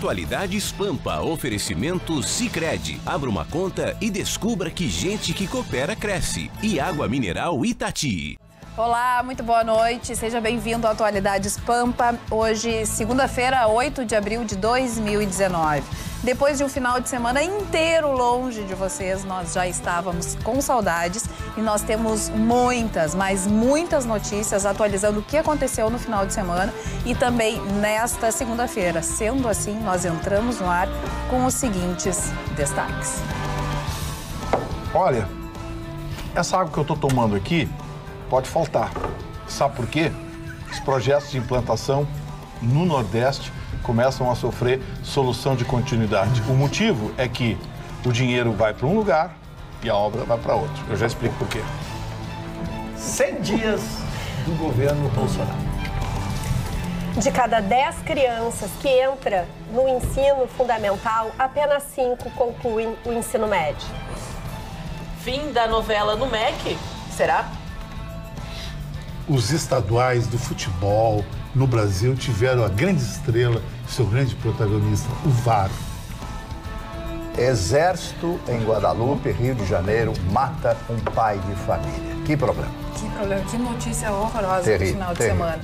Atualidades Pampa, oferecimento Sicredi. Abra uma conta e descubra que gente que coopera cresce. E Água Mineral Itati. Olá, muito boa noite. Seja bem-vindo ao Atualidades Pampa. Hoje, segunda-feira, 8 de abril de 2019. Depois de um final de semana inteiro longe de vocês, nós já estávamos com saudades e nós temos muitas, mas muitas notícias atualizando o que aconteceu no final de semana e também nesta segunda-feira. Sendo assim, nós entramos no ar com os seguintes destaques. Olha, essa água que eu estou tomando aqui pode faltar. Sabe por quê? Os projetos de implantação no Nordeste começam a sofrer solução de continuidade. O motivo é que o dinheiro vai para um lugar e a obra vai para outro. Eu já explico por quê. 100 dias do governo Bolsonaro. De cada 10 crianças que entram no ensino fundamental, apenas 5 concluem o ensino médio. Fim da novela no MEC? Será? Os estaduais do futebol no Brasil tiveram a grande estrela, seu grande protagonista, o VAR. Exército em Guadalupe, Rio de Janeiro, mata um pai de família. Que problema. Que problema, que notícia horrorosa no final de semana.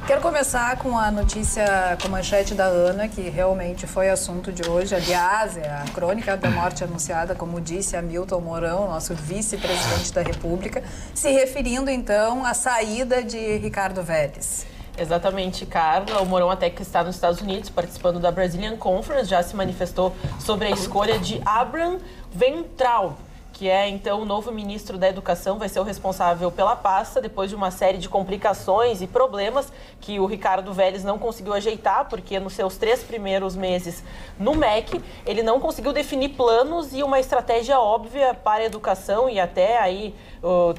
Quero começar com a notícia, com a manchete da Ana, que realmente foi assunto de hoje. Aliás, é a crônica da morte anunciada, como disse Hamilton Mourão, nosso vice-presidente da República, se referindo, então, à saída de Ricardo Vélez. Exatamente, Carla. O Mourão, até que está nos Estados Unidos, participando da Brazilian Conference, já se manifestou sobre a escolha de Abraham Weintraub, que é, então, o novo ministro da Educação, vai ser o responsável pela pasta, depois de uma série de complicações e problemas que o Ricardo Vélez não conseguiu ajeitar, porque nos seus 3 primeiros meses no MEC, ele não conseguiu definir planos e uma estratégia óbvia para a educação, e até aí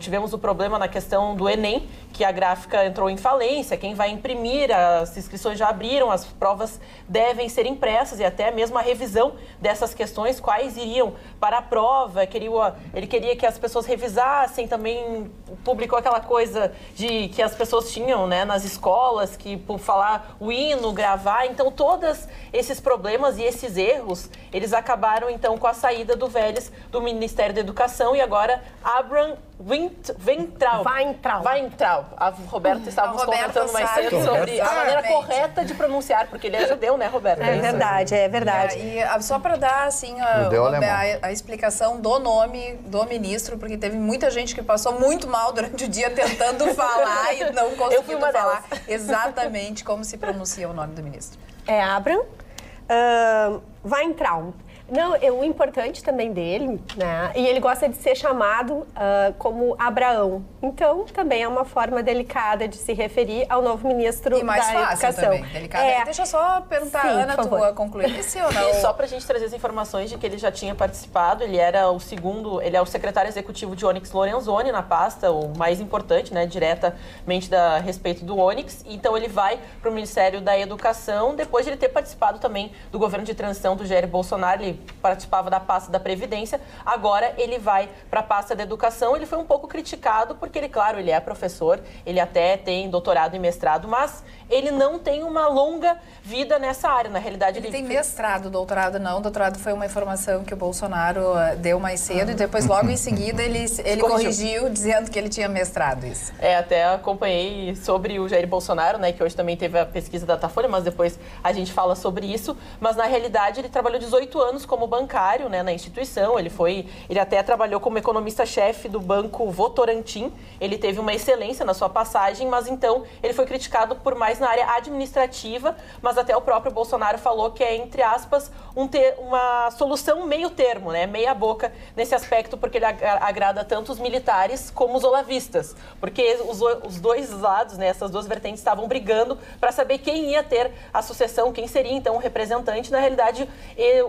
tivemos o problema na questão do Enem, que a gráfica entrou em falência, quem vai imprimir, as inscrições já abriram, as provas devem ser impressas e até mesmo a revisão dessas questões, quais iriam para a prova, ele queria que as pessoas revisassem, também publicou aquela coisa de que as pessoas tinham, né, nas escolas, que por falar o hino, gravar, então todos esses problemas e esses erros, eles acabaram então com a saída do Vélez do Ministério da Educação e agora Abraham Weintraub. A Roberta estávamos comentando mais cedo sobre a maneira correta de pronunciar, porque ele é judeu, né, Roberta? É verdade, é verdade. E só para dar, assim, a explicação do nome do ministro, porque teve muita gente que passou muito mal durante o dia tentando falar e não conseguiu falar exatamente como se pronuncia o nome do ministro. É Abraham Weintraub. Não, o importante também dele, né? E ele gosta de ser chamado como Abraão. Então, também é uma forma delicada de se referir ao novo ministro e mais da fácil Educação. Também, delicada. Deixa eu só perguntar, sim, Ana, tu concluir esse ou não? E só pra gente trazer as informações de que ele já tinha participado, ele era o segundo, ele é o secretário executivo de Onyx Lorenzoni na pasta, o mais importante, né, diretamente a respeito do Onyx. Então, ele vai para o Ministério da Educação, depois de ele ter participado também do governo de transição do Jair Bolsonaro, ele participava da pasta da Previdência, agora ele vai para a pasta da Educação. Ele foi um pouco criticado porque ele, claro, ele é professor, ele até tem doutorado e mestrado, mas ele não tem uma longa vida nessa área. Na realidade, ele tem mestrado, doutorado não. Doutorado foi uma informação que o Bolsonaro deu mais cedo e depois, logo em seguida, ele corrigiu dizendo que ele tinha mestrado isso. Até acompanhei sobre o Jair Bolsonaro, né, que hoje também teve a pesquisa da Datafolha, mas depois a gente fala sobre isso. Mas, na realidade, ele trabalhou 18 anos como bancário, né, na instituição. Ele até trabalhou como economista-chefe do Banco Votorantim. Ele teve uma excelência na sua passagem, mas então ele foi criticado por mais na área administrativa, mas até o próprio Bolsonaro falou que é, entre aspas, uma solução meio termo, né, meia boca nesse aspecto, porque ele agrada tanto os militares como os olavistas, porque os dois lados, né, essas duas vertentes estavam brigando para saber quem ia ter a sucessão, quem seria então o representante. Na realidade,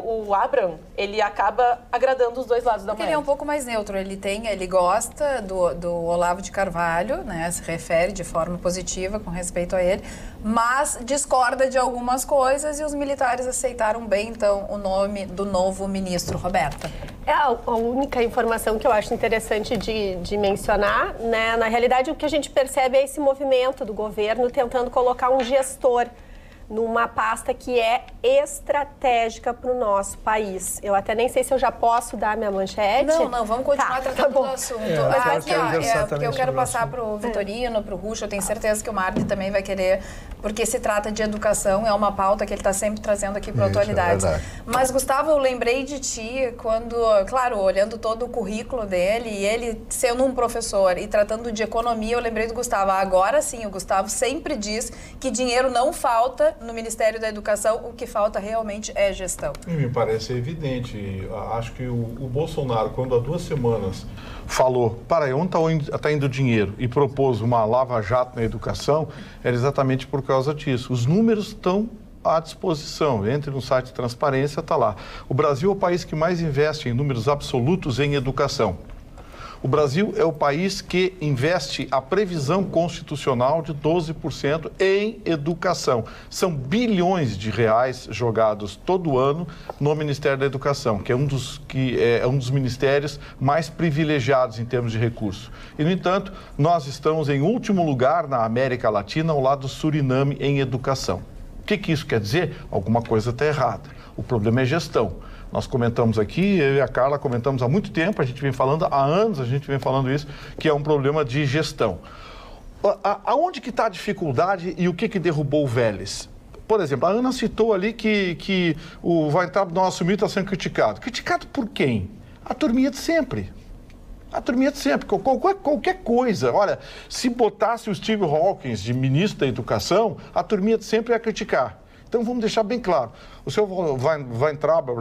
o Abraham, ele acaba agradando os dois lados da moeda. Ele é um pouco mais neutro, ele gosta do Olavo de Carvalho, né, se refere de forma positiva com respeito a ele, mas discorda de algumas coisas e os militares aceitaram bem, então, o nome do novo ministro. Roberta. A única informação que eu acho interessante de mencionar, né, na realidade o que a gente percebe é esse movimento do governo tentando colocar um gestor, numa pasta que é estratégica para o nosso país. Eu até nem sei se eu já posso dar minha manchete. Não, vamos continuar tratando do assunto. Mas aqui, porque eu quero passar para o Vitorino, para o Rucho, eu tenho certeza que o Marli também vai querer, porque se trata de educação, é uma pauta que ele está sempre trazendo aqui para a atualidade. Mas, Gustavo, eu lembrei de ti quando, claro, olhando todo o currículo dele, e ele sendo um professor e tratando de economia, eu lembrei do Gustavo. Agora sim, o Gustavo sempre diz que dinheiro não falta no Ministério da Educação, o que falta realmente é gestão. Me parece evidente. Acho que o Bolsonaro, quando há 2 semanas falou, para aí, onde está indo o dinheiro, e propôs uma lava-jato na educação, era exatamente por causa disso. Os números estão à disposição. Entre no site de transparência, está lá. O Brasil é o país que mais investe em números absolutos em educação. O Brasil é o país que investe a previsão constitucional de 12% em educação. São bilhões de reais jogados todo ano no Ministério da Educação, que é um dos ministérios mais privilegiados em termos de recursos. E, no entanto, nós estamos em último lugar na América Latina, ao lado do Suriname, em educação. O que isso quer dizer? Alguma coisa está errada. O problema é gestão. Nós comentamos aqui, eu e a Carla comentamos há muito tempo, a gente vem falando, há anos a gente vem falando isso, que é um problema de gestão. Aonde que está a dificuldade e o que derrubou o Vélez? Por exemplo, a Ana citou ali que o Weintraub não assumiu e está sendo criticado. Criticado por quem? A turminha de sempre. A turminha de sempre, qualquer coisa. Olha, se botasse o Steve Hawkins de ministro da Educação, a turminha de sempre ia criticar. Então, vamos deixar bem claro, o senhor Weintraub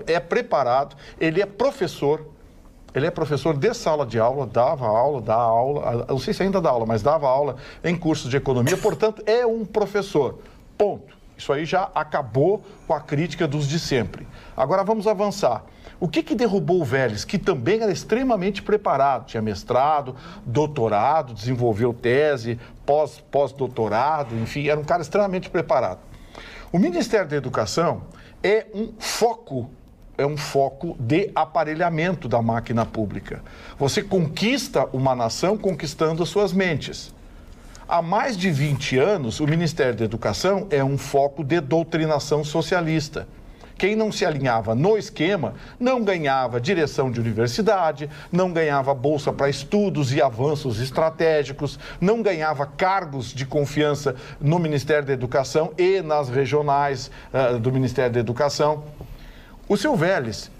é preparado, ele é professor de sala de aula, dá aula, não sei se ainda dá aula, mas dava aula em cursos de economia, portanto, é um professor, ponto. Isso aí já acabou com a crítica dos de sempre. Agora, vamos avançar. O que derrubou o Vélez, que também era extremamente preparado, tinha mestrado, doutorado, desenvolveu tese, pós-doutorado, enfim, era um cara extremamente preparado. O Ministério da Educação é um foco de aparelhamento da máquina pública. Você conquista uma nação conquistando as suas mentes. Há mais de 20 anos, o Ministério da Educação é um foco de doutrinação socialista. Quem não se alinhava no esquema não ganhava direção de universidade, não ganhava bolsa para estudos e avanços estratégicos, não ganhava cargos de confiança no Ministério da Educação e nas regionais do Ministério da Educação. O seu Vélez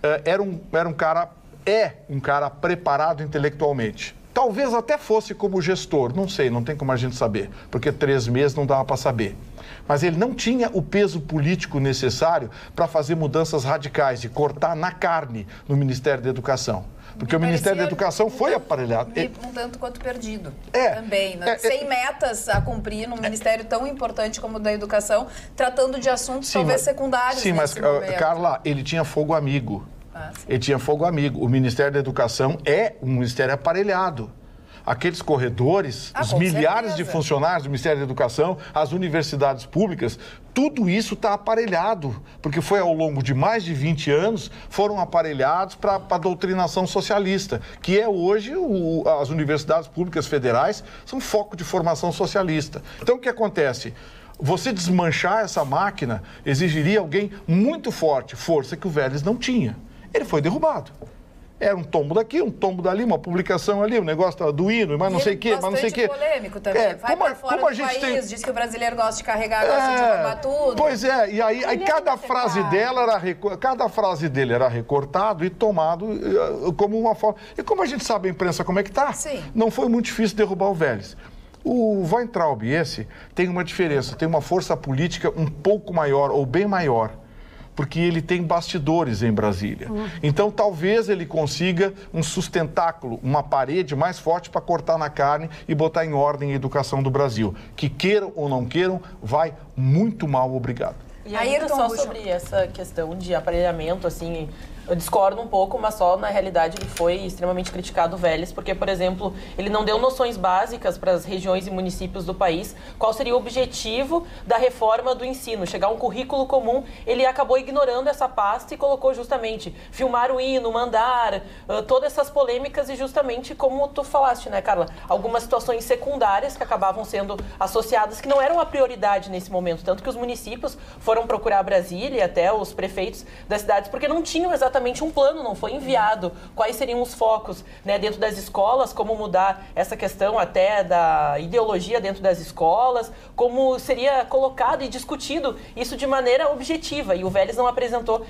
é um cara preparado intelectualmente. Talvez até fosse como gestor, não sei, não tem como a gente saber, porque 3 meses não dava para saber. Mas ele não tinha o peso político necessário para fazer mudanças radicais, de cortar na carne no Ministério da Educação. Porque o Ministério da Educação foi aparelhado. Um tanto quanto perdido também, né? Sem metas a cumprir num ministério tão importante como o da Educação, tratando de assuntos talvez secundários. Sim, mas, Carla, ele tinha fogo amigo. Ele tinha fogo amigo. O Ministério da Educação é um ministério aparelhado. Aqueles corredores, os milhares de funcionários do Ministério da Educação, as universidades públicas, tudo isso está aparelhado, porque foi ao longo de mais de 20 anos, foram aparelhados para a doutrinação socialista, que é hoje as universidades públicas federais são foco de formação socialista. Então, o que acontece? Você desmanchar essa máquina exigiria alguém muito forte, força que o Vélez não tinha. Ele foi derrubado. Era um tombo daqui, um tombo dali, uma publicação ali, um negócio do hino, mas não sei o quê, mas não sei o quê. Polêmico também. Vai para fora do país, diz que o brasileiro gosta de carregar, gosta de roubar tudo. Pois é, e aí cada frase dele era recortado e tomado como uma forma. E como a gente sabe a imprensa como é que tá, não foi muito difícil derrubar o Vélez. O Weintraub, tem uma diferença, tem uma força política um pouco maior, ou bem maior, porque ele tem bastidores em Brasília. Então, talvez ele consiga um sustentáculo, uma parede mais forte para cortar na carne e botar em ordem a educação do Brasil. Que queiram ou não queiram, vai muito mal, obrigado. E ainda só sobre essa questão de aparelhamento, assim, Eu discordo um pouco, mas só na realidade ele foi extremamente criticado, o Vélez, porque, por exemplo, ele não deu noções básicas para as regiões e municípios do país qual seria o objetivo da reforma do ensino, chegar a um currículo comum. Ele acabou ignorando essa pasta e colocou justamente filmar o hino, mandar, todas essas polêmicas e justamente como tu falaste, né, Carla? Algumas situações secundárias que acabavam sendo associadas, que não eram a prioridade nesse momento, tanto que os municípios foram procurar Brasília e até os prefeitos das cidades, porque não tinham exatamente um plano, não foi enviado quais seriam os focos, né, dentro das escolas, como mudar essa questão até da ideologia dentro das escolas, como seria colocado e discutido isso de maneira objetiva, e o Vélez não apresentou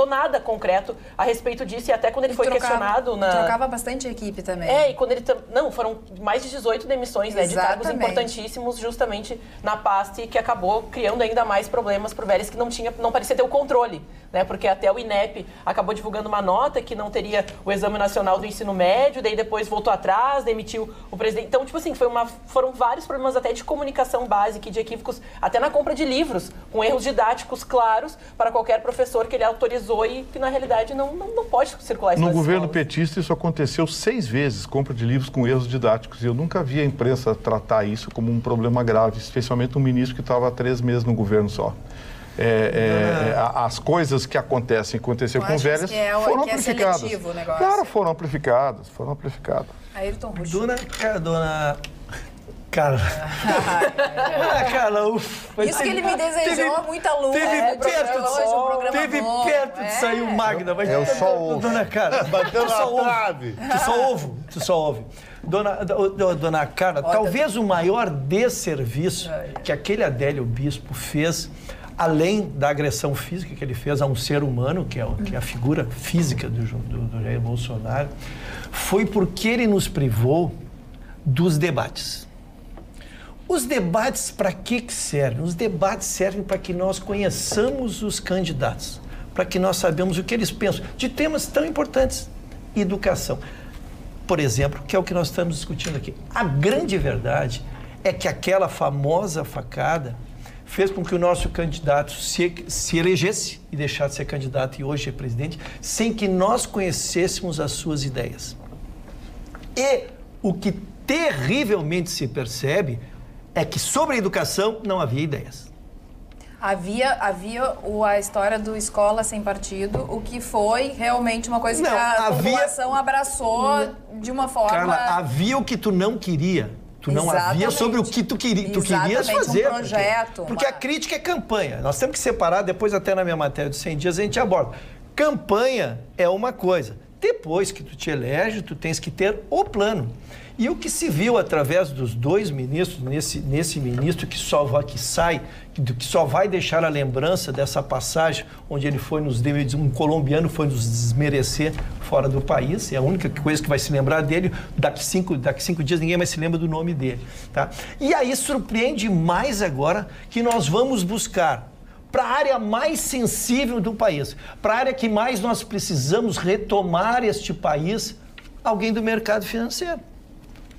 nada concreto a respeito disso, e até quando ele foi questionado trocava bastante a equipe também. E quando ele... Não, foram mais de 18 demissões, né, de cargos importantíssimos justamente na pasta, e que acabou criando ainda mais problemas para o Vélez, que não parecia ter o controle, né, porque até o INEP acabou divulgando uma nota que não teria o Exame Nacional do Ensino Médio, daí depois voltou atrás, demitiu o presidente. Então, tipo assim, foram vários problemas até de comunicação básica e de equívocos, até na compra de livros, com erros didáticos claros para qualquer professor que ele autorizou e que, na realidade, não pode circular isso no nas governo escolas. petista, isso aconteceu 6 vezes, compra de livros com erros didáticos. E eu nunca vi a imprensa tratar isso como um problema grave, especialmente um ministro que estava há 3 meses no governo só. As coisas que aconteceu com o Vélez foram amplificadas. Seletivo o negócio. Claro, foram amplificadas. Ayrton Russo. Dona Carla. Carla, isso que ele me desejou, muita luz. Teve perto de sair o Magda. Mas eu só ouvo. Dona Carla, bateu na trave. Tu só ouve. Dona Carla, talvez o maior desserviço que aquele Adélio Bispo fez, além da agressão física que ele fez a um ser humano, que é a figura física do Jair Bolsonaro, foi porque ele nos privou dos debates. Os debates para que servem? Os debates servem para que nós conheçamos os candidatos, para que nós saibamos o que eles pensam de temas tão importantes. Educação, por exemplo, que é o que nós estamos discutindo aqui. A grande verdade é que aquela famosa facada fez com que o nosso candidato se elegesse e deixasse de ser candidato e hoje é presidente, sem que nós conhecêssemos as suas ideias. E o que terrivelmente se percebe é que sobre a educação não havia ideias. Havia a história do escola sem partido, o que foi realmente uma coisa que a população abraçou de uma forma... Carla, havia o que tu não queria. Tu não havia sobre o que tu querias fazer. Um projeto. Porque a crítica é campanha. Nós temos que separar, depois até na minha matéria dos 100 dias a gente aborda. Campanha é uma coisa. Depois que tu te elege, tu tens que ter o plano. E o que se viu através dos 2 ministros, nesse ministro que só vai deixar a lembrança dessa passagem onde ele foi um colombiano foi nos desmerecer fora do país, é a única coisa que vai se lembrar dele, daqui 5 dias ninguém mais se lembra do nome dele, tá? E aí surpreende mais agora que nós vamos buscar para a área mais sensível do país, para a área que mais nós precisamos retomar este país, alguém do mercado financeiro.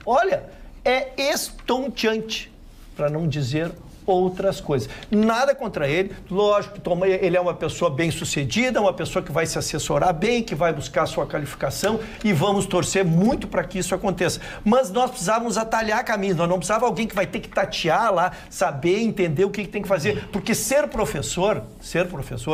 Olha, é estonteante, para não dizer outras coisas. Nada contra ele, lógico, ele é uma pessoa bem-sucedida, uma pessoa que vai se assessorar bem, que vai buscar a sua qualificação e vamos torcer muito para que isso aconteça. Mas nós precisávamos atalhar caminhos, nós não precisávamos alguém que vai ter que tatear lá, saber, entender o que tem que fazer, porque ser professor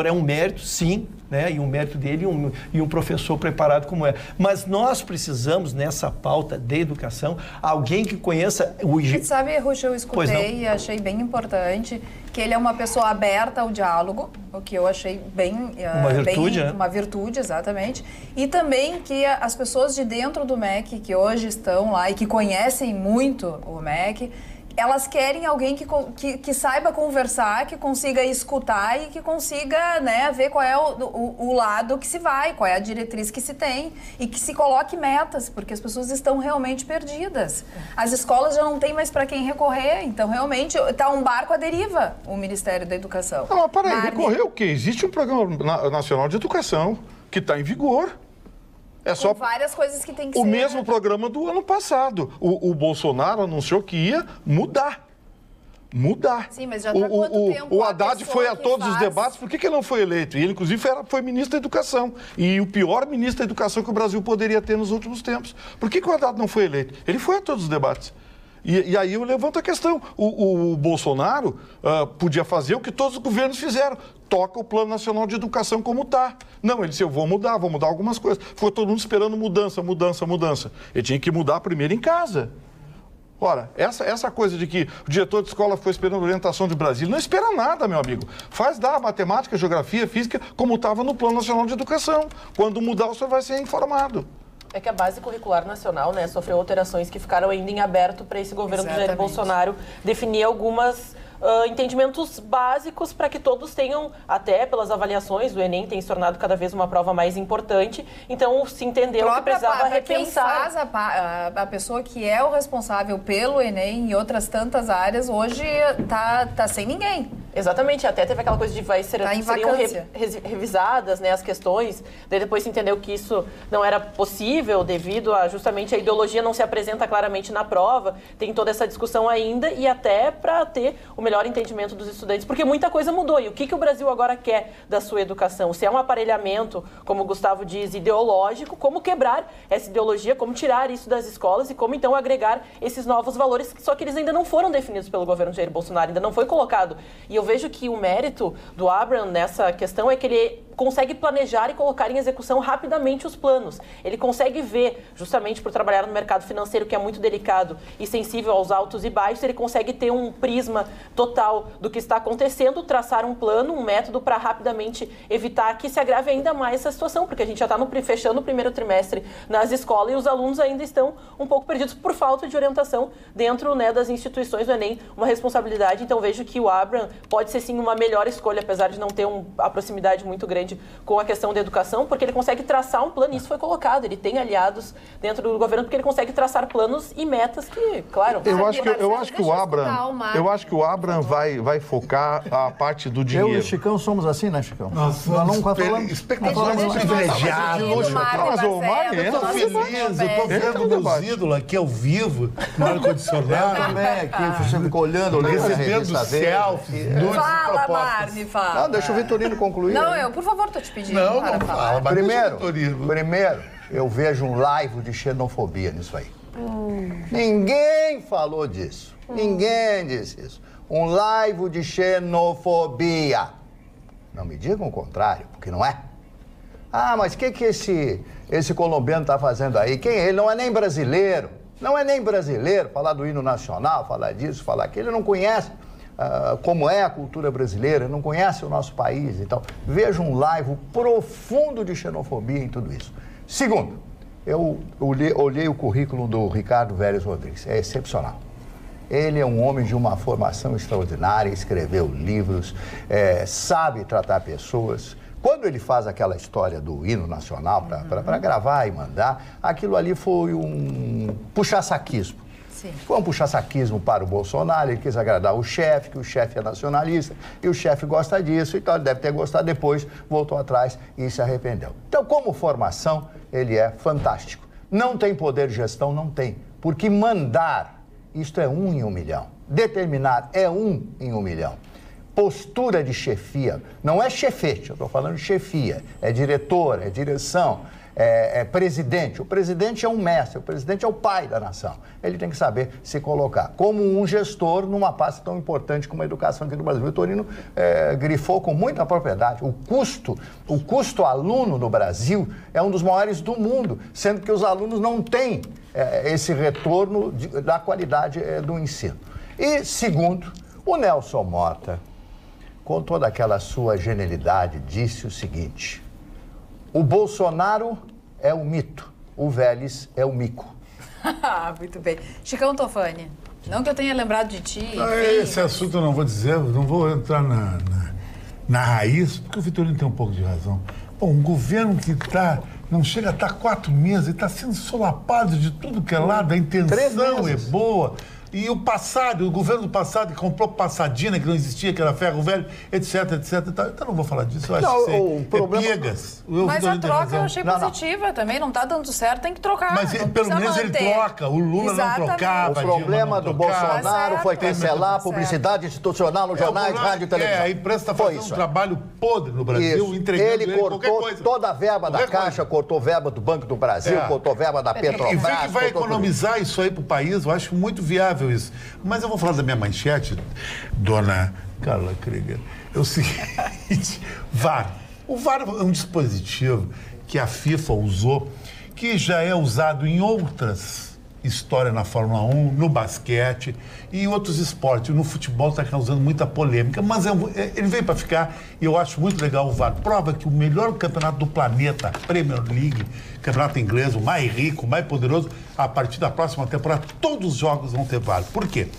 é um mérito, sim, né? E um mérito dele e um professor preparado como é. Mas nós precisamos, nessa pauta de educação, alguém que conheça o... Você sabe, Ruxa, eu escutei e achei bem importante que ele é uma pessoa aberta ao diálogo, o que eu achei bem... Uma virtude, né? Uma virtude, exatamente. E também que as pessoas de dentro do MEC, que hoje estão lá e que conhecem muito o MEC, elas querem alguém que saiba conversar, que consiga escutar e que consiga, né, ver qual é o lado que se vai, qual é a diretriz que se tem e que se coloque metas, porque as pessoas estão realmente perdidas. As escolas já não têm mais para quem recorrer, então realmente está um barco à deriva, o Ministério da Educação. Não, mas peraí, recorrer o quê? Existe um Programa Nacional de Educação que está em vigor. É só várias coisas que tem que ser... O mesmo programa do ano passado. O Bolsonaro anunciou que ia mudar. mudar. Sim, mas já tá quanto tempo o a Haddad pessoa foi a que todos os faz- debates, por que ele não foi eleito? E ele, inclusive, foi ministro da Educação. E o pior ministro da Educação que o Brasil poderia ter nos últimos tempos. Por que o Haddad não foi eleito? Ele foi a todos os debates. E aí eu levanto a questão. O Bolsonaro podia fazer o que todos os governos fizeram. Toca o Plano Nacional de Educação como está. Não, ele disse, eu vou mudar algumas coisas. Ficou todo mundo esperando mudança. Ele tinha que mudar primeiro em casa. Ora, essa coisa de que o diretor de escola ficou esperando orientação de Brasília, não espera nada, meu amigo. Faz da matemática, geografia, física, como estava no Plano Nacional de Educação. Quando mudar, o senhor vai ser informado. É que a base curricular nacional, né, sofreu alterações que ficaram ainda em aberto para esse governo do Jair Bolsonaro definir algumas entendimentos básicos para que todos tenham, até pelas avaliações, o Enem tem se tornado cada vez uma prova mais importante, então se entendeu que precisava repensar. Quem faz a pessoa que é o responsável pelo Enem e outras tantas áreas, hoje tá sem ninguém. Exatamente, até teve aquela coisa de seriam vacância. revisadas, né, as questões, daí depois se entendeu que isso não era possível devido a justamente a ideologia não se apresenta claramente na prova, tem toda essa discussão ainda e até para ter o melhor entendimento dos estudantes, porque muita coisa mudou. E o que o Brasil agora quer da sua educação? Se é um aparelhamento, como o Gustavo diz, ideológico, como quebrar essa ideologia, como tirar isso das escolas e como então agregar esses novos valores, só que eles ainda não foram definidos pelo governo Jair Bolsonaro, ainda não foi colocado. E eu vejo que o mérito do Abraham nessa questão é que ele consegue planejar e colocar em execução rapidamente os planos. Ele consegue ver, justamente por trabalhar no mercado financeiro, que é muito delicado e sensível aos altos e baixos, ele consegue ter um prisma total do que está acontecendo, traçar um plano, um método para rapidamente evitar que se agrave ainda mais essa situação, porque a gente já está fechando o primeiro trimestre nas escolas e os alunos ainda estão um pouco perdidos por falta de orientação dentro, né, das instituições do Enem, uma responsabilidade. Então vejo que o Abraham pode ser sim uma melhor escolha, apesar de não ter a proximidade muito grande com a questão da educação, porque ele consegue traçar um plano, e isso foi colocado, ele tem aliados dentro do governo, porque ele consegue traçar planos e metas que, claro... Eu acho que o Abraham vai focar a parte do dinheiro. Eu e o Chicão somos assim, né, Chicão? Nós somos espectadores privilegiados. Mas o Mar Eu tô feliz, eu tô vendo meus ídolos aqui ao vivo, no ar-condicionado. Também aqui, você ficou olhando, Recebendo selfies. Fala, Marne, fala. Não, deixa o Vitorino concluir. Não, por favor, tô te pedindo. Não, para não falar. fala, mas Primeiro, eu vejo um live de xenofobia nisso aí. Ninguém falou disso. Ninguém disse isso. Um live de xenofobia. Não me digam o contrário, porque não é. Ah, mas o que esse colombiano está fazendo aí? Quem é ele? Não é nem brasileiro. Não é nem brasileiro. Falar do hino nacional, falar disso, falar aquilo. Ele não conhece como é a cultura brasileira, não conhece o nosso país. Então, veja um live profundo de xenofobia em tudo isso. Segundo, eu olhei o currículo do Ricardo Vélez Rodrigues. É excepcional. Ele é um homem de uma formação extraordinária, escreveu livros, sabe tratar pessoas. Quando ele faz aquela história do hino nacional para gravar e mandar, aquilo ali foi um puxa-saquismo. Sim. Foi um puxa-saquismo para o Bolsonaro, ele quis agradar o chefe, que o chefe é nacionalista, e o chefe gosta disso, então ele deve ter gostado depois, voltou atrás e se arrependeu. Então, como formação, ele é fantástico. Não tem poder de gestão? Não tem. Porque mandar, isto é 1 em 1 milhão. Determinar é 1 em 1 milhão. Postura de chefia, não é chefete, eu estou falando de chefia, é diretor, é direção, é presidente. O presidente é um mestre, o presidente é o pai da nação. Ele tem que saber se colocar como um gestor numa pasta tão importante como a educação aqui no Brasil. O Vitorino grifou com muita propriedade. O custo aluno no Brasil é um dos maiores do mundo, sendo que os alunos não têm esse retorno da qualidade do ensino. E, segundo, o Nelson Mota, com toda aquela sua genialidade, disse o seguinte: o Bolsonaro é o mito, o Vélez é o mico. Muito bem. Chicão Tofani, não que eu tenha lembrado de ti. Esse assunto eu não vou dizer, não vou entrar na raiz, porque o Vitorino tem um pouco de razão. Bom, um governo que não chega a estar 4 meses e está sendo solapado de tudo que é lado, a intenção é boa, E o passado, o governo do passado que comprou Passadina, que não existia, que era ferro velho, etc, etc. Então não vou falar disso, eu acho que o problema... piegas. Mas a troca eu achei positiva também, não está dando certo, tem que trocar. Mas pelo menos ele troca, o Lula não trocava. O problema do Bolsonaro foi cancelar a publicidade institucional nos jornais, rádio e televisão. A imprensa está fazendo um trabalho podre no Brasil, entregando ele cortou toda a verba da Caixa, cortou verba do Banco do Brasil, cortou verba da Petrobras. E vê que vai economizar isso aí para o país, eu acho muito viável isso. Mas eu vou falar da minha manchete, dona Carla Krieger. É o seguinte, VAR. O VAR é um dispositivo que a FIFA usou, que já é usado em outras histórias na Fórmula 1, no basquete e em outros esportes. No futebol está causando muita polêmica, mas ele veio para ficar e eu acho muito legal o VAR. Prova que o melhor campeonato do planeta, a Premier League, campeonato inglês, o mais rico, o mais poderoso, a partir da próxima temporada, todos os jogos vão ter VAR. Por quê?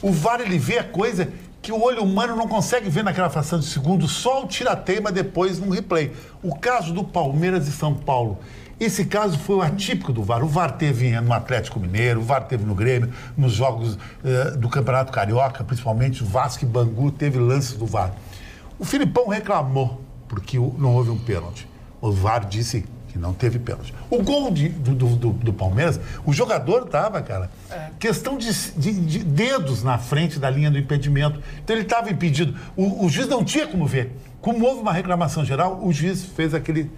O VAR, ele vê a coisa que o olho humano não consegue ver naquela fração de segundo, só o tira-teima depois no replay. O caso do Palmeiras e São Paulo. Esse caso foi o atípico do VAR. O VAR teve no Atlético Mineiro, o VAR teve no Grêmio, nos jogos do Campeonato Carioca, principalmente o Vasco e Bangu, teve lances do VAR. O Filipão reclamou porque não houve um pênalti. O VAR disse que não teve pênalti. O gol do Palmeiras, o jogador estava, cara, questão de dedos na frente da linha do impedimento. Então ele estava impedido. O juiz não tinha como ver. Como houve uma reclamação geral, o juiz fez aquele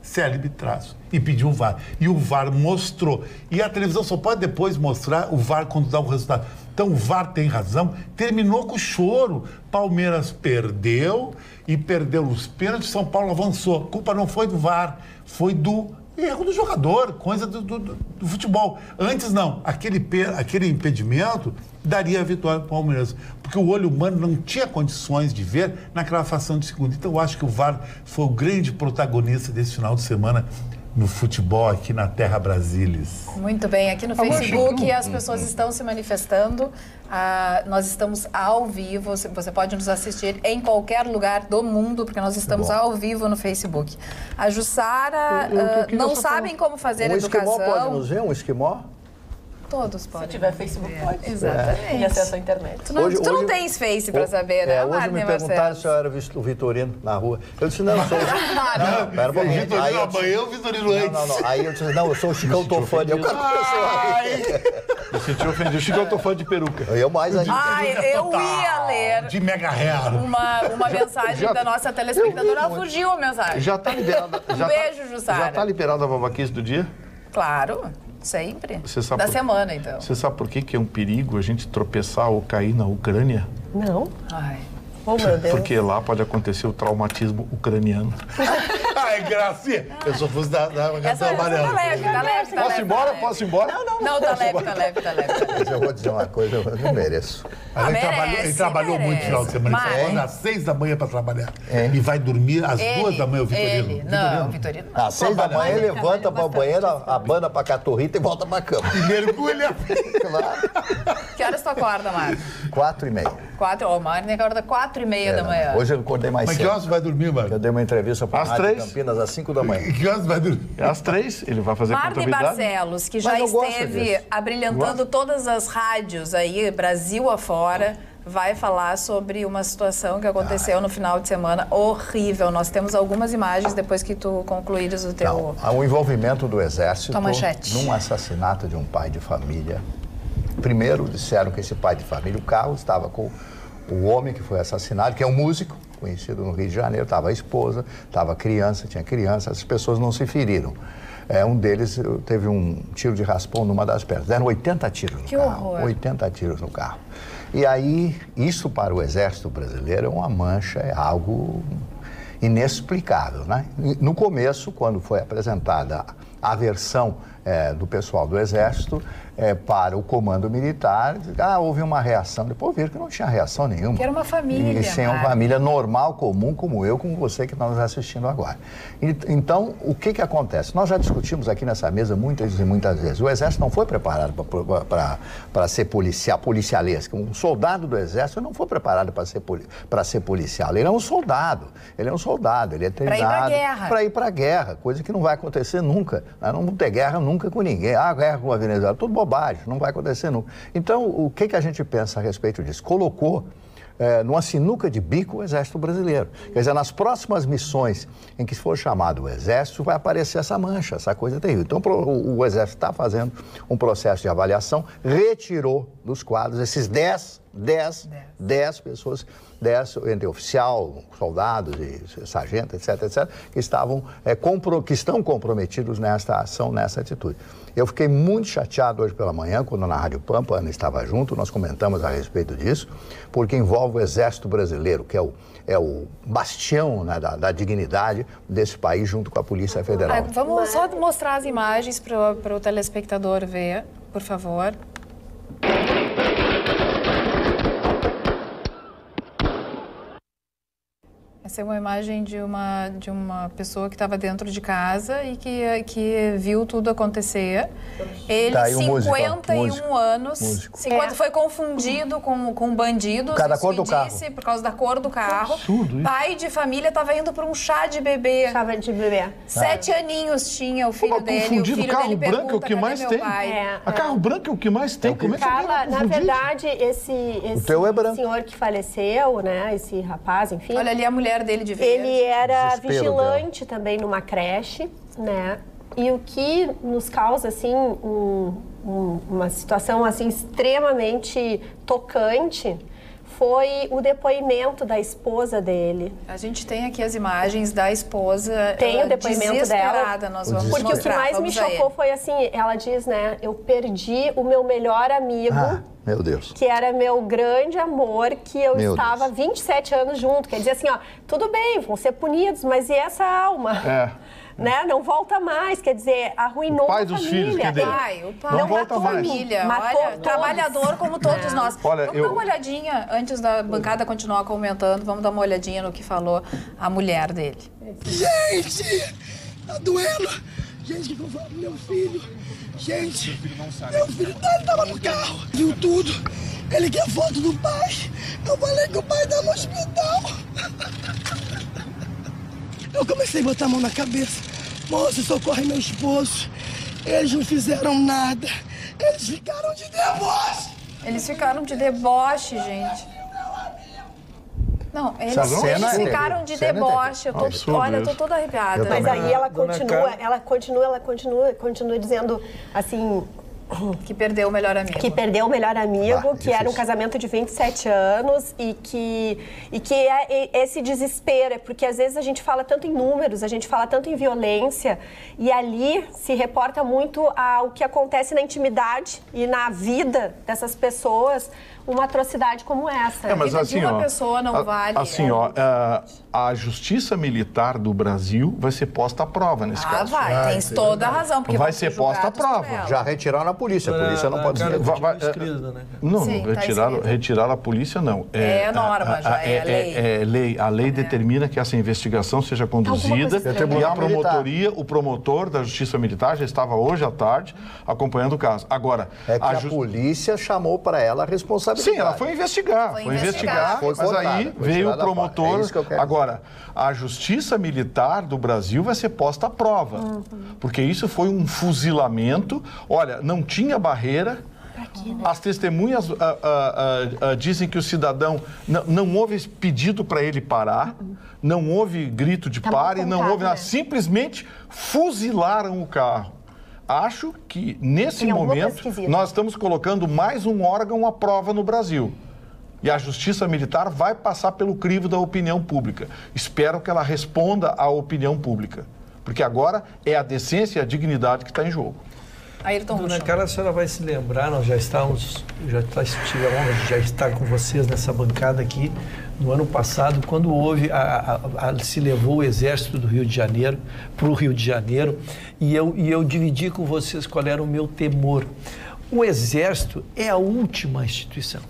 célebre traço e pediu o VAR. E o VAR mostrou. E a televisão só pode depois mostrar o VAR quando dá o resultado. Então o VAR tem razão. Terminou com o choro. Palmeiras perdeu e perdeu os pênaltis. São Paulo avançou. A culpa não foi do VAR, foi do erro do jogador, coisa do futebol. Antes não. Aquele impedimento daria a vitória para o Palmeiras. Porque o olho humano não tinha condições de ver naquela fração de segundo. Então eu acho que o VAR foi o grande protagonista desse final de semana no futebol aqui na Terra Brasilis. Muito bem, aqui no Facebook as pessoas estão se manifestando, nós estamos ao vivo, você pode nos assistir em qualquer lugar do mundo, porque nós estamos ao vivo no Facebook. A Jussara, não sabem como fazer educação. Um esquimó pode nos ver, um esquimó? Todos podem. Se tiver Facebook, pode. Exatamente. E acesso à internet. Tu não tens Face para saber, né, hoje me perguntaram se eu era o Vitorino na rua. Eu disse, não, eu sou... Não, pera um pouquinho. Vitorino amanhã, o Vitorino antes. Não. Aí eu disse, não, eu sou o Chicão Tofani. Eu me senti ofendido. O Chicão Tofani de peruca. Eu mais ainda. Eu ia ler de mega real. Uma mensagem da nossa telespectadora. Ela fugiu a mensagem. Já está liberada. Beijo, Jussara. Já está liberada a babaquice do dia? Claro. Sempre. Da semana, então. Você sabe por que é um perigo a gente tropeçar ou cair na Ucrânia? Não. Ai. Oh, meu Deus. Porque lá pode acontecer o traumatismo ucraniano. Ai, gracinha. Eu só fosse da Essa amarela. tá leve. Posso ir embora? Posso ir embora? Não, tá leve. Mas eu vou dizer uma coisa, eu não mereço. Ele trabalhou muito no final de semana. Ele saiu às 6 da manhã para trabalhar. E vai dormir às 2 da manhã, o Vitorino. Não, o Vitorino não. Às 6 da manhã ele levanta para o banheiro, abana para a catorrita e volta para a cama. E mergulha. Claro. Que horas tu acorda, Mário? 4h30. O Mário acorda 4h30 da manhã. Hoje eu acordei mais cedo. Mas que horas vai dormir, Mário? Eu dei uma entrevista para a Rádio 3? Campinas às 5 da manhã. E que horas vai dormir? Às 3, ele vai fazer Marne contabilidade. Barcelos, que já esteve abrilhantando todas as rádios aí, Brasil afora, vai falar sobre uma situação que aconteceu no final de semana horrível. Nós temos algumas imagens depois que tu concluíres o teu... Há um envolvimento do Exército num assassinato de um pai de família. Primeiro disseram que esse pai de família, o Carlos, estava com o homem que foi assassinado, que é um músico conhecido no Rio de Janeiro, estava a esposa, estava a criança, tinha criança, as pessoas não se feriram. Um deles teve um tiro de raspão numa das pernas. Deram 80 tiros no carro. Horror. 80 tiros no carro. E aí, isso para o Exército Brasileiro é uma mancha, é algo inexplicável, né? No começo, quando foi apresentada a versão do pessoal do Exército para o comando militar, houve uma reação. Depois viram que não tinha reação nenhuma. Que era uma família. E sim, uma família normal, comum, como eu, como você que está nos assistindo agora. Então, o que acontece? Nós já discutimos aqui nessa mesa muitas e muitas vezes. O Exército não foi preparado para ser policialesco. Um soldado do Exército não foi preparado para ser policial. Ele é um soldado. Ele é treinado para ir para a guerra. Para ir para a guerra, coisa que não vai acontecer nunca Nós não vamos ter guerra nunca com ninguém. Ah, guerra com a Venezuela, tudo bobagem, não vai acontecer nunca. Então, o que a gente pensa a respeito disso? Colocou numa sinuca de bico o Exército Brasileiro. Quer dizer, nas próximas missões em que for chamado o Exército, vai aparecer essa mancha, essa coisa terrível. Então, o Exército está fazendo um processo de avaliação, retirou dos quadros esses 10 pessoas, 10 entre oficial, soldados e sargento, etc., que estão comprometidos nesta ação, nessa atitude. Eu fiquei muito chateado hoje pela manhã, quando na Rádio Pampa, a Ana estava junto, nós comentamos a respeito disso, porque envolve o Exército Brasileiro, que é o bastião, né, da dignidade desse país, junto com a Polícia Federal. Vamos só mostrar as imagens para o telespectador ver, por favor. Essa é uma imagem de uma pessoa que estava dentro de casa e que viu tudo acontecer. Ele, tá, 51 anos, foi confundido com bandidos. Por causa da cor do carro. Por causa da cor do carro. Absurdo, isso. Pai de família estava indo para um chá de bebê. 7 aninhos tinha o filho dele. Confundido, o filho carro dele branco é o pergunta, que mais tem. A carro branco é o que mais tem. Como é que Carla, na verdade, esse teu é branco. senhor que faleceu, né, esse rapaz, enfim... Olha ali a mulher dele de verde. Ele era Desespero vigilante também numa creche, né? E o que nos causa, assim, uma situação, assim, extremamente tocante foi o depoimento da esposa dele. A gente tem aqui as imagens da esposa. Tem o depoimento dela. Nós vamos porque mostrar. O que mais me chocou foi assim, ela diz, né, eu perdi o meu melhor amigo, meu Deus, que era meu grande amor, que eu estava 27 anos junto. Quer dizer assim, ó, tudo bem, vão ser punidos, mas e essa alma? Né? Não volta mais, quer dizer, arruinou a família. O pai dos filhos, quer dizer, o pai não volta mais. Família, olha, trabalhador como todos nós. Olha, vamos dar uma olhadinha, antes da bancada continuar comentando, vamos dar uma olhadinha no que falou a mulher dele. Gente, tá doendo. Gente, que eu falo pro meu filho? Gente, meu filho tava no carro, viu tudo. Ele quer foto do pai. Eu falei que o pai tá no hospital. Eu comecei a botar a mão na cabeça. Moço, socorre meu esposo. Eles não fizeram nada. Eles ficaram de deboche. Eles ficaram de deboche, gente. Não, eles ficaram de deboche. Olha, eu tô toda arrepiada. Mas aí ela continua dizendo assim... Que perdeu o melhor amigo. Que perdeu o melhor amigo, que era um casamento de 27 anos e que é esse desespero, porque às vezes a gente fala tanto em números, a gente fala tanto em violência e ali se reporta muito ao que acontece na intimidade e na vida dessas pessoas, uma atrocidade como essa. Mas assim, de uma pessoa não vale. Assim, a Justiça Militar do Brasil vai ser posta à prova nesse caso. Vai, tens toda a razão. Porque vai ser posta à prova. Já retiraram a polícia não pode ser. Não, retirar a polícia não. É a norma, já é a lei. É lei. A lei determina que essa investigação seja conduzida e a promotoria, o promotor da Justiça Militar já estava hoje à tarde acompanhando o caso. Agora, a polícia chamou para ela a responsabilidade. Sim, ela foi investigar, mas aí veio o promotor. Agora, a Justiça Militar do Brasil vai ser posta à prova, porque isso foi um fuzilamento. Olha, não tinha barreira. As testemunhas dizem que o cidadão não houve pedido para ele parar, não houve grito de pare, não houve nada, simplesmente fuzilaram o carro. Acho que, nesse momento, nós estamos colocando mais um órgão à prova no Brasil. E a Justiça Militar vai passar pelo crivo da opinião pública. Espero que ela responda à opinião pública. Porque agora é a decência e a dignidade que está em jogo. Dona Carla, a senhora vai se lembrar, nós já tivemos a honra de já estar com vocês nessa bancada aqui no ano passado, quando houve, se levou o Exército do Rio de Janeiro para o Rio de Janeiro e eu dividi com vocês qual era o meu temor. O Exército é a última instituição.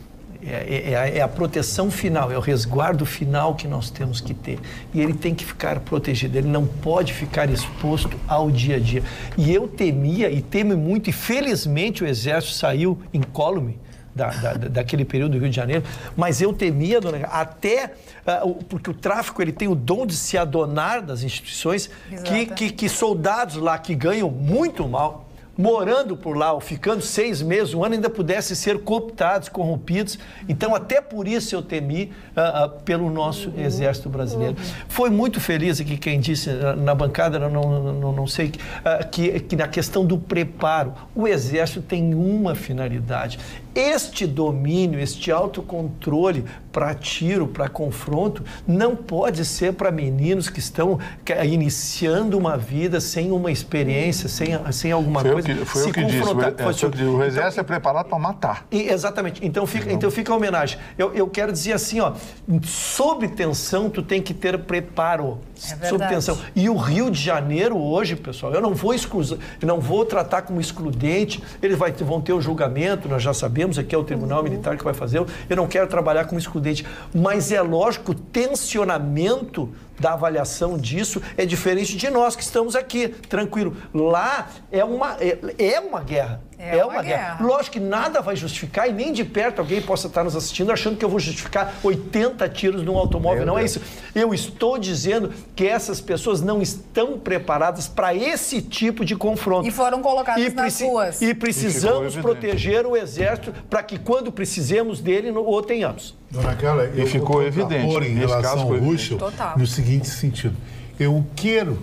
É a proteção final, é o resguardo final que nós temos que ter. E ele tem que ficar protegido, ele não pode ficar exposto ao dia a dia. E eu temia e temo muito, e felizmente o Exército saiu incólume daquele período do Rio de Janeiro, mas eu temia, dona Carla, até porque o tráfico ele tem o dom de se adonar das instituições, que soldados lá que ganham muito mal, morando por lá, ou ficando 6 meses, 1 ano, ainda pudessem ser cooptados, corrompidos. Então, até por isso eu temi pelo nosso Exército Brasileiro. Foi muito feliz aqui quem disse na bancada, não sei, que na questão do preparo, o Exército tem uma finalidade. Este domínio, este autocontrole para tiro, para confronto, não pode ser para meninos que estão iniciando uma vida sem uma experiência, sem alguma coisa. Foi eu que disse. O Exército é preparado para matar. Exatamente. Então fica a homenagem. Eu quero dizer assim, ó, sob tensão tu tem que ter preparo. Sob tensão. E o Rio de Janeiro hoje, pessoal, eu não vou tratar como excludente, eles vão ter o julgamento, nós já sabemos, aqui é o Tribunal Militar que vai fazer, eu não quero trabalhar como excludente, mas é lógico, o tensionamento da avaliação disso é diferente de nós que estamos aqui, tranquilo. Lá é uma guerra. É uma guerra. Lógico que nada vai justificar e nem de perto alguém possa estar nos assistindo achando que eu vou justificar 80 tiros num automóvel. Não é isso. Eu estou dizendo que essas pessoas não estão preparadas para esse tipo de confronto. E foram colocadas nas ruas. E precisamos proteger o Exército para que quando precisemos dele, o tenhamos. Dona Carla, eu ficou evidente em relação ao Ruschel no seguinte sentido. Eu queira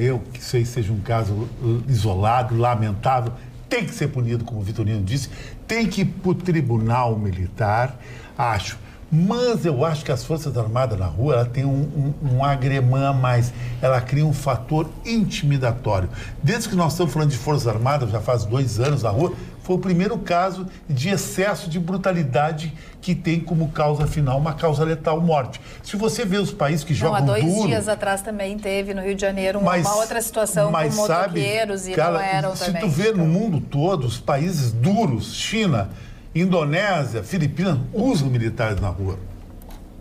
eu que isso aí seja um caso isolado, lamentável, tem que ser punido, como o Vitorino disse, tem que ir para o tribunal militar, acho. Mas eu acho que as Forças Armadas na rua, ela tem um agremã a mais. Ela cria um fator intimidatório. Desde que nós estamos falando de Forças Armadas, já faz 2 anos na rua, foi o primeiro caso de excesso de brutalidade que tem como causa final uma causa letal, morte. Se você vê os países que jogam duro... Há 2 dias atrás também teve no Rio de Janeiro uma outra situação com motoqueiros e não eram também. Se tu vê no mundo todo, os países duros, China, Indonésia, Filipinas, usam militares na rua.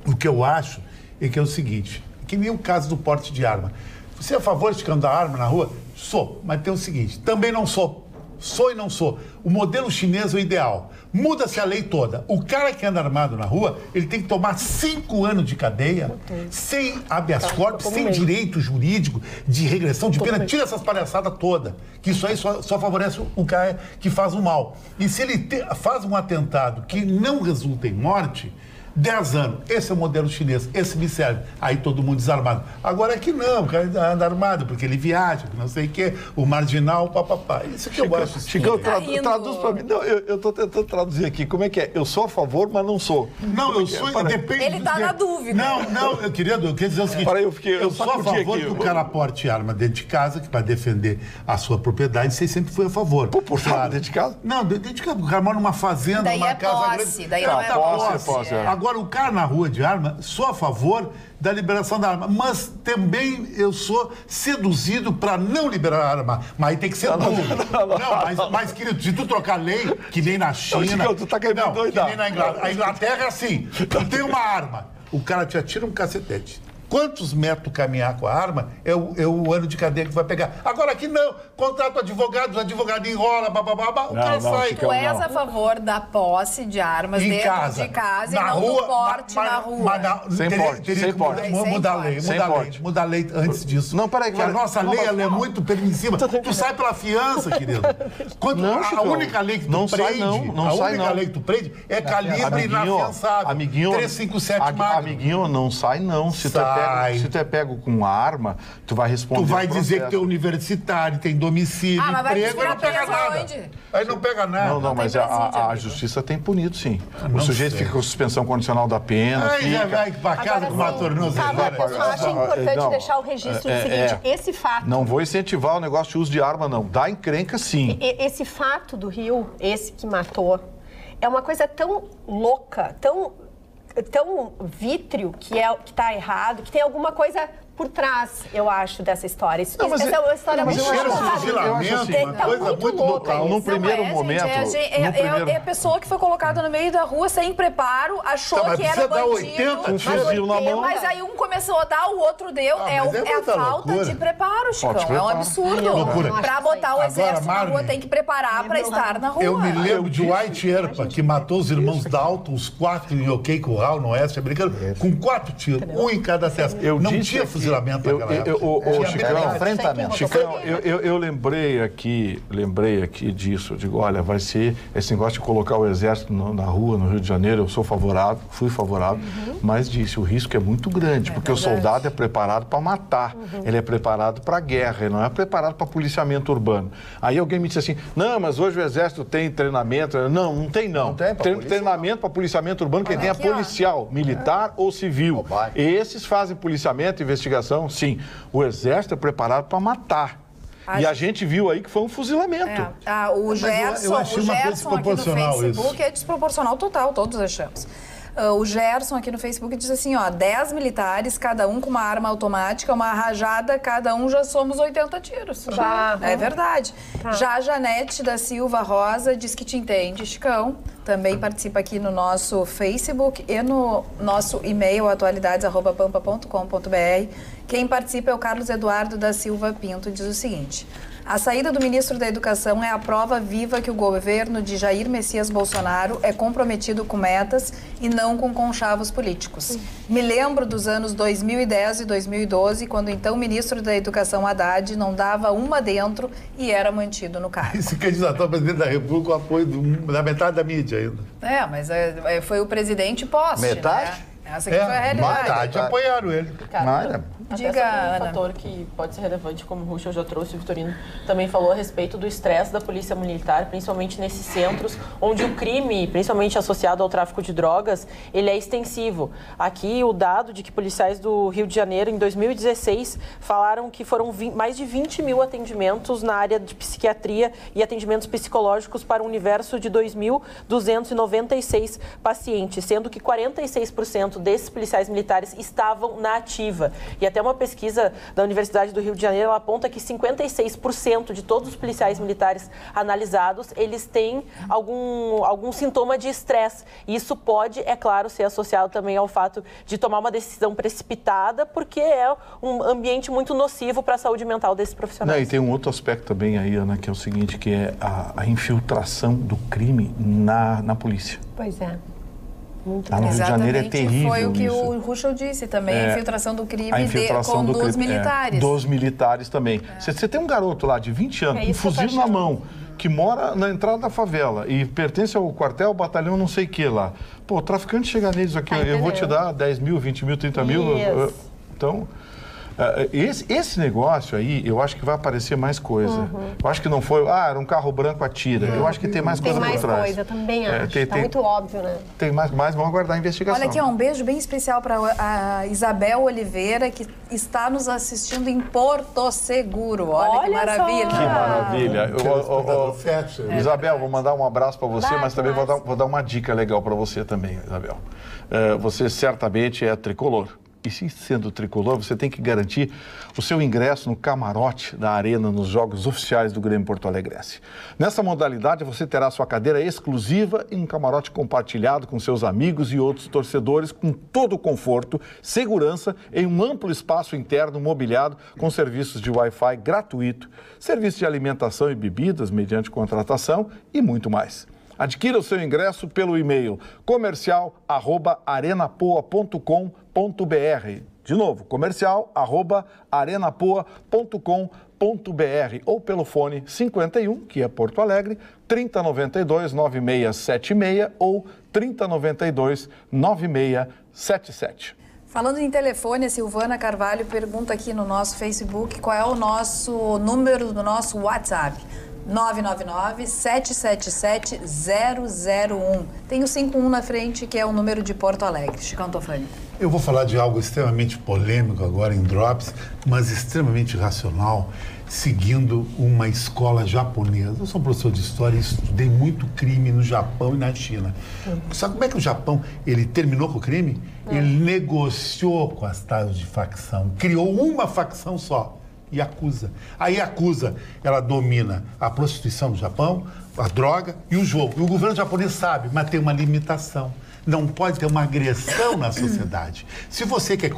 O que eu acho é que é o seguinte, que nem o caso do porte de arma. Você é a favor de andar arma na rua? Sou, mas tem o seguinte, também não sou. Sou e não sou. O modelo chinês é o ideal. Muda-se a lei toda. O cara que anda armado na rua, ele tem que tomar 5 anos de cadeia, sem habeas corpus, sem direito jurídico de regressão de pena. Tira essas palhaçadas todas, que isso aí só favorece o cara que faz o mal. E se ele faz um atentado que não resulta em morte, 10 anos. Esse é o modelo chinês, esse me serve. Aí todo mundo desarmado. Agora aqui não, o cara anda armado, porque ele viaja, não sei o quê, o marginal, papapá. Isso que eu acho. Chicão, traduz pra mim. Não, eu tô tentando traduzir aqui. Como é que é? Eu sou a favor, mas não sou. Não, eu sou, depende... Ele tá na dúvida. Não, eu queria dizer o seguinte. Eu sou a favor que o cara porte arma dentro de casa, que vai defender a sua propriedade, você sempre foi a favor. Por claro. Dentro de casa? Não, dentro de casa. O cara mora numa fazenda, daí numa casa grande. Daí não é posse. Agora, o cara na rua de arma, sou a favor da liberação da arma, mas também eu sou seduzido para não liberar a arma. Mas aí tem que ser duro. Mas, querido, se tu trocar lei, que nem na China... Não, tu tá querendo doidar. Que nem na Inglaterra. A Inglaterra é assim, tu tem uma arma, o cara te atira um cacetete. Quantos metros caminhar com a arma é o ano de cadeia que vai pegar. Agora aqui não. Contrato advogado, o advogado enrola, o cara sai. Tu és a favor da posse de armas dentro de casa e não do porte na rua. Sem porte. Mudar a lei antes disso. Não, peraí. A nossa lei ela é muito permissiva. Tu sai pela fiança, querido. A única lei que tu prende, a única lei que tu prende é calibre inafiançável. Amiguinho, 357 Magnum. Amiguinho, não sai não. Se tu é pego com arma, tu vai responder. Tu vai dizer que tu é universitário, tem domicílio, emprego, aí não pega nada. Onde? Aí não pega nada. Não, mas a justiça tem punido, sim. O sujeito fica com suspensão condicional da pena. Aí já vai pra casa com uma tornozeleira. Eu só acho importante deixar o registro do seguinte, esse fato... Não vou incentivar o negócio de uso de arma, não. Dá encrenca, sim. Esse fato do Rio, esse que matou, é uma coisa tão louca, tão vítreo que está errado, que tem alguma coisa por trás, eu acho, dessa história. Não, mas essa é uma história muito cheiro de louca. fuzilamento, uma Tá coisa muito louca. Num primeiro momento... É a pessoa que foi colocada no meio da rua sem preparo, achou Tá, mas que era precisa dar bandido. 80 com um fuzil na mão. Mas aí um começou a dar, o outro deu. Ah, é mas é a muita falta loucura. de preparo, Chicão. Falta de É um preparo. absurdo. Loucura. Pra botar o exército na Marne, rua, tem que preparar pra estar na rua. Eu me lembro de White Earp, que matou os irmãos Dalton, os 4 em OK Corral, no oeste americano, com 4 tiros, um em cada testa. Não tinha fuzilamento naquela época. Chicão, eu lembrei aqui disso. Digo, olha, vai ser esse negócio de colocar o exército na rua, no Rio de Janeiro, eu sou favorável, fui favorável, mas disse, o risco é muito grande, porque o soldado é preparado para matar, ele é preparado para guerra, ele não é preparado para policiamento urbano. Aí alguém me disse assim, não, mas hoje o exército tem treinamento. Não tem não. Não tem treinamento para policiamento urbano, quem tem é policial, militar ou civil. Esses fazem policiamento, investigação, sim. O exército é preparado para matar. E a gente viu aí que foi um fuzilamento. O Gerson, eu achei uma coisa aqui no desproporcional Facebook isso. é desproporcional total, todos achamos. O Gerson aqui no Facebook diz assim, 10 militares, cada um com uma arma automática, uma rajada, cada um já somos 80 tiros. É verdade. Já a Janete da Silva Rosa diz que te entende, Chicão. Também participa aqui no nosso Facebook e no nosso e-mail, atualidades@pampa.com.br. Quem participa é o Carlos Eduardo da Silva Pinto, diz o seguinte... A saída do ministro da Educação é a prova viva que o governo de Jair Messias Bolsonaro é comprometido com metas e não com conchavos políticos. Me lembro dos anos 2010 e 2012, quando então o ministro da Educação Haddad não dava uma dentro e era mantido no cargo. E se candidatou a presidente da República com o apoio da metade da mídia ainda. Mas foi o presidente poste, Metade? né? Essa aqui foi a realidade. Metade apoiaram ele. Diga, um Ana. fator que pode ser relevante, como o Ruschel já trouxe, o Vitorino também falou a respeito do estresse da polícia militar, principalmente nesses centros onde o crime, principalmente associado ao tráfico de drogas, ele é extensivo. Aqui o dado de que policiais do Rio de Janeiro, em 2016, falaram que foram mais de 20 mil atendimentos na área de psiquiatria e atendimentos psicológicos para um universo de 2.296 pacientes, sendo que 46% desses policiais militares estavam na ativa. E até uma pesquisa da Universidade do Rio de Janeiro, ela aponta que 56% de todos os policiais militares analisados, eles têm algum sintoma de estresse. E isso pode, é claro, ser associado também ao fato de tomar uma decisão precipitada, porque é um ambiente muito nocivo para a saúde mental desses profissionais. E tem um outro aspecto também aí, Ana, que é o seguinte, que é a infiltração do crime na polícia. Pois é. Lá no Rio de Janeiro é terrível. Foi o que isso. o Ruschel disse também, a infiltração do crime dos militares. Dos militares também. Você tem um garoto lá de 20 anos, com um fuzil na mão, que mora na entrada da favela e pertence ao quartel, batalhão não sei o que lá. Pô, o traficante chega neles aqui, eu vou te dar 10 mil, 20 mil, 30 mil. Então... Esse negócio aí, eu acho que vai aparecer mais coisa. Eu acho que não foi, era um carro branco, atira. Eu acho que tem mais coisa por trás. Tem mais coisa, também acho. Tá muito óbvio, né? Tem mais, vamos aguardar a investigação. Olha aqui, um beijo bem especial para a Isabel Oliveira, que está nos assistindo em Porto Seguro. Olha que maravilha. Que maravilha. Isabel, vou mandar um abraço para você, mas também vou dar uma dica legal para você também, Isabel. Você certamente é tricolor. E se sendo tricolor, você tem que garantir o seu ingresso no camarote da Arena nos jogos oficiais do Grêmio Porto Alegrense. Nessa modalidade, você terá sua cadeira exclusiva em um camarote compartilhado com seus amigos e outros torcedores, com todo o conforto, segurança, em um amplo espaço interno mobiliado com serviços de Wi-Fi gratuito, serviço de alimentação e bebidas mediante contratação e muito mais. Adquira o seu ingresso pelo e-mail comercial@arenapoa.com.br. De novo, comercial@arenapoa.com.br ou pelo fone 51, que é Porto Alegre, 3092-9676 ou 3092-9677. Falando em telefone, a Silvana Carvalho pergunta aqui no nosso Facebook qual é o nosso número do nosso WhatsApp. 999-777-001. Tem o 51 na frente, que é o número de Porto Alegre. Chicão Tofani. Eu vou falar de algo extremamente polêmico agora em Drops, mas extremamente racional, seguindo uma escola japonesa. Eu sou professor de história e estudei muito crime no Japão e na China. Sabe como é que o Japão ele terminou com o crime? Ele negociou com as tais de facção, criou uma facção só. Yakuza. A Yakuza, ela domina a prostituição no Japão, a droga e o jogo. E o governo japonês sabe, mas tem uma limitação. Não pode ter uma agressão na sociedade. Se você quer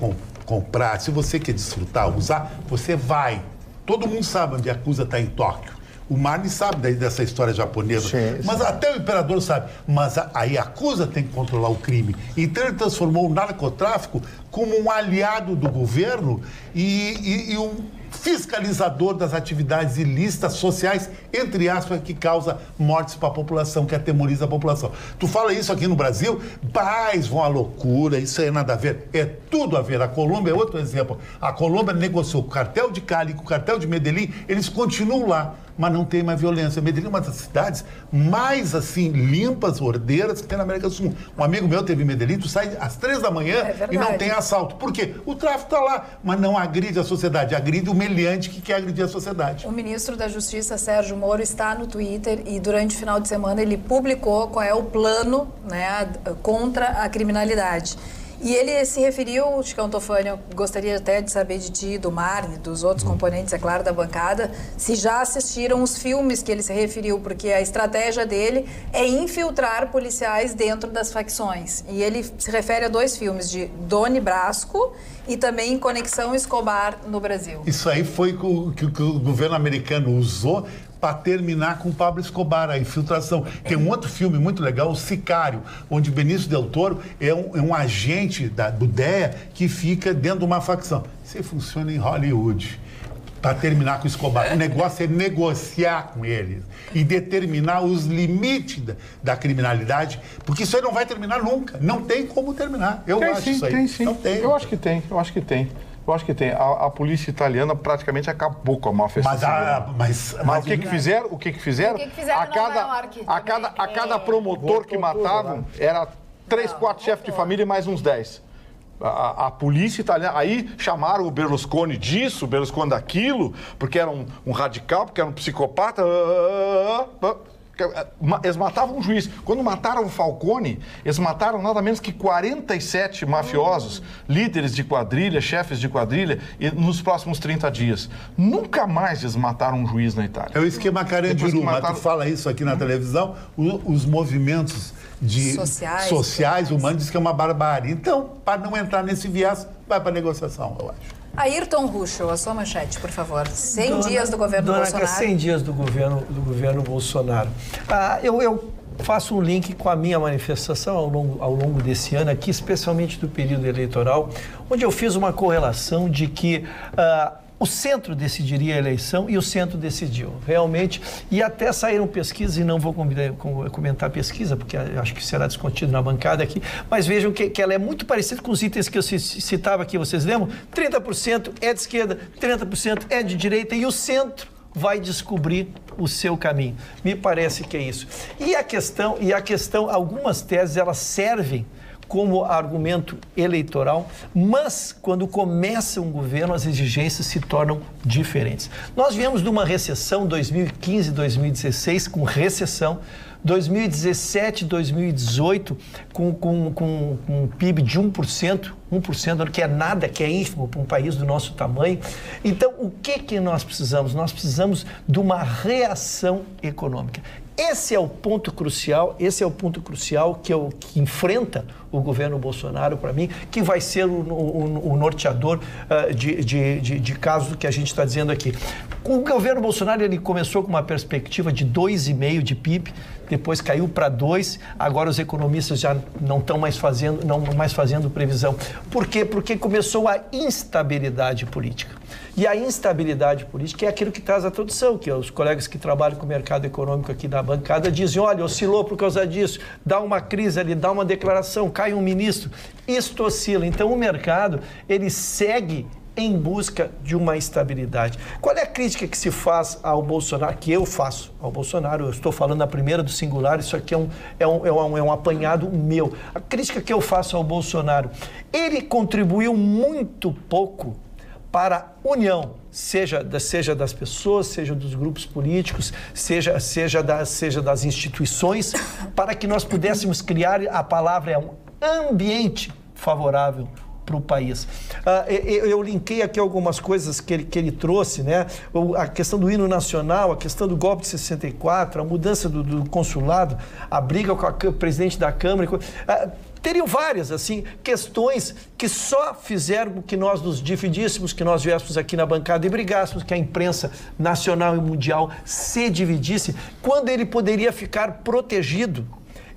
comprar, se você quer desfrutar, usar, você vai. Todo mundo sabe onde a Yakuza está em Tóquio. O Marley sabe dessa história japonesa. Sim. Mas até o imperador sabe. Mas a Yakuza tem que controlar o crime. Então ele transformou o narcotráfico como um aliado do governo e um fiscalizador das atividades ilícitas sociais, entre aspas, que causa mortes para a população, que atemoriza a população. Tu fala isso aqui no Brasil, pais vão à loucura, isso aí nada a ver. É tudo a ver. A Colômbia é outro exemplo. A Colômbia negociou com o cartel de Cali, com o cartel de Medellín, eles continuam lá, mas não tem mais violência. Medellín é uma das cidades mais, assim, limpas, ordeiras que tem na América do Sul. Um amigo meu teve em Medellín, tu sai às 3 da manhã e não tem assalto. Por quê? O tráfico está lá, mas não agride a sociedade, agride o meliante que quer agredir a sociedade. O ministro da Justiça, Sérgio Moro, está no Twitter e durante o final de semana ele publicou qual é o plano, né, contra a criminalidade. E ele se referiu, Chicão Tofani, eu gostaria até de saber de ti, do Marne, dos outros componentes, é claro, da bancada, se já assistiram os filmes que ele se referiu, porque a estratégia dele é infiltrar policiais dentro das facções. E ele se refere a 2 filmes, de Doni Brasco e também Conexão Escobar no Brasil. Isso aí foi o que o governo americano usou para terminar com o Pablo Escobar, a infiltração. Tem um outro filme muito legal, O Sicário, onde o Benício Del Toro é um agente do DEA que fica dentro de uma facção. Isso aí funciona em Hollywood. Para terminar com o Escobar. O negócio é negociar com eles e determinar os limites da criminalidade, porque isso aí não vai terminar nunca. Não tem como terminar. Eu acho isso aí. Tem sim. Não tem. Eu acho que tem. Eu acho que tem. A polícia italiana praticamente acabou com a máfia siciliana. Mas o que fizeram? O que fizeram? A cada promotor que matavam era 3, 4 chefes de família e mais uns 10. A polícia italiana, aí chamaram o Berlusconi disso, o Berlusconi daquilo, porque era um radical, porque era um psicopata. Eles matavam um juiz. Quando mataram o Falcone, eles mataram nada menos que 47 mafiosos, líderes de quadrilha, chefes de quadrilha, nos próximos 30 dias. Nunca mais eles mataram um juiz na Itália. É o esquema Carandiru, mas tu fala isso aqui na televisão, os movimentos sociais humanos dizem que é uma barbárie. Então, para não entrar nesse viés, vai para a negociação, eu acho. Ayrton Ruschel, a sua manchete, por favor. 100 dias do governo Bolsonaro. 100 dias do governo Bolsonaro. Eu faço um link com a minha manifestação ao longo desse ano aqui, especialmente do período eleitoral, onde eu fiz uma correlação de que o centro decidiria a eleição e o centro decidiu, realmente. E até saíram pesquisas, e não vou comentar a pesquisa, porque acho que será discutido na bancada aqui, mas vejam que ela é muito parecida com os itens que eu citava aqui, vocês lembram? 30% é de esquerda, 30% é de direita, e o centro vai descobrir o seu caminho. Me parece que é isso. E a questão, algumas teses, elas servem como argumento eleitoral, mas quando começa um governo, as exigências se tornam diferentes. Nós viemos de uma recessão 2015, 2016, com recessão, 2017, 2018, com um PIB de 1%, que é nada, que é ínfimo para um país do nosso tamanho. Então, o que nós precisamos? Nós precisamos de uma reação econômica. Esse é o ponto crucial que enfrenta o governo Bolsonaro, para mim, que vai ser o norteador de casos do que a gente está dizendo aqui. O governo Bolsonaro, ele começou com uma perspectiva de 2,5% de PIB, depois caiu para 2%, agora os economistas já não estão mais fazendo previsão. Por quê? Porque começou a instabilidade política. E a instabilidade política é aquilo que traz a tradução, que os colegas que trabalham com o mercado econômico aqui na bancada dizem, olha, oscilou por causa disso, dá uma crise ali, dá uma declaração, cai um ministro, isto oscila. Então o mercado, ele segue em busca de uma estabilidade. Qual é a crítica que se faz ao Bolsonaro, que eu faço ao Bolsonaro? Eu estou falando na primeira do singular, isso aqui é um apanhado meu. A crítica que eu faço ao Bolsonaro, ele contribuiu muito pouco para a união, seja das pessoas, seja dos grupos políticos, seja das instituições, para que nós pudéssemos criar, a palavra é um ambiente favorável para o país. Eu linkei aqui algumas coisas que ele trouxe, né? A questão do hino nacional, a questão do golpe de 64, a mudança do consulado, a briga com o presidente da Câmara. Teriam várias, assim, questões que só fizeram que nós nos dividíssemos, que nós viéssemos aqui na bancada e brigássemos, que a imprensa nacional e mundial se dividisse, quando ele poderia ficar protegido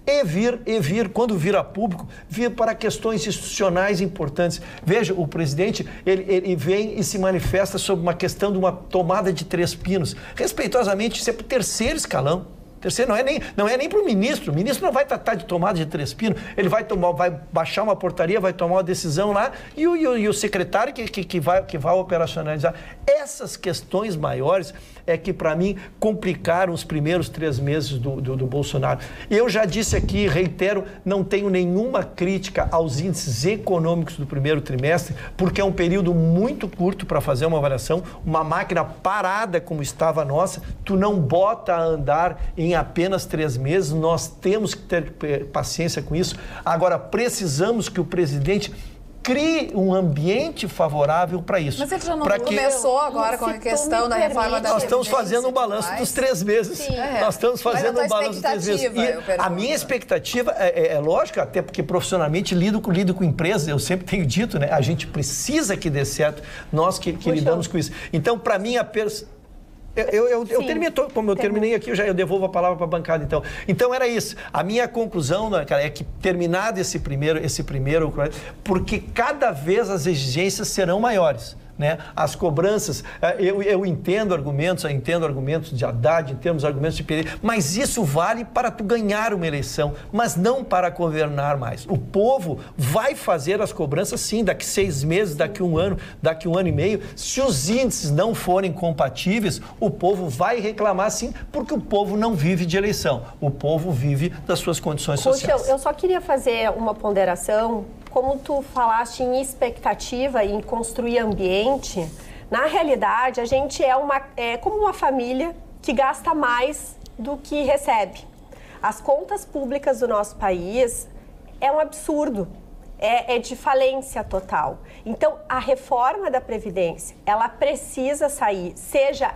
e vir, quando vir a público, vir para questões institucionais importantes. Veja, o presidente, ele vem e se manifesta sobre uma questão de uma tomada de 3 pinos. Respeitosamente, isso é para o 3º escalão. Terceiro, não é nem para o ministro não vai tratar de tomada de 3 pinos, ele vai baixar uma portaria, vai tomar uma decisão lá e o secretário que vai operacionalizar. Essas questões maiores é que, para mim, complicaram os primeiros 3 meses do Bolsonaro. Eu já disse aqui, reitero, não tenho nenhuma crítica aos índices econômicos do primeiro trimestre, porque é um período muito curto para fazer uma avaliação, uma máquina parada como estava a nossa, tu não bota a andar em apenas 3 meses, nós temos que ter paciência com isso. Agora, precisamos que o presidente crie um ambiente favorável para isso. Mas ele já não começou agora com a questão da reforma da Nós estamos fazendo um balanço dos 3 meses. Nós estamos fazendo um balanço dos 3 meses. E a minha expectativa é lógica, até porque profissionalmente lido com empresas, eu sempre tenho dito, né? A gente precisa que dê certo, nós que lidamos com isso. Então, para mim, eu terminei aqui, eu devolvo a palavra para a bancada, então era isso. A minha conclusão, cara, é que terminado esse primeiro, porque cada vez as exigências serão maiores, né? As cobranças, eu entendo argumentos de Haddad, entendo argumentos de Pereira, mas isso vale para tu ganhar uma eleição, mas não para governar mais. O povo vai fazer as cobranças, sim, daqui 6 meses, daqui 1 ano, daqui 1 ano e meio. Se os índices não forem compatíveis, o povo vai reclamar, sim, porque o povo não vive de eleição, o povo vive das suas condições sociais. Eu só queria fazer uma ponderação. Como tu falaste em expectativa e em construir ambiente, na realidade a gente é como uma família que gasta mais do que recebe. As contas públicas do nosso país é um absurdo, é de falência total. Então, a reforma da Previdência, ela precisa sair, seja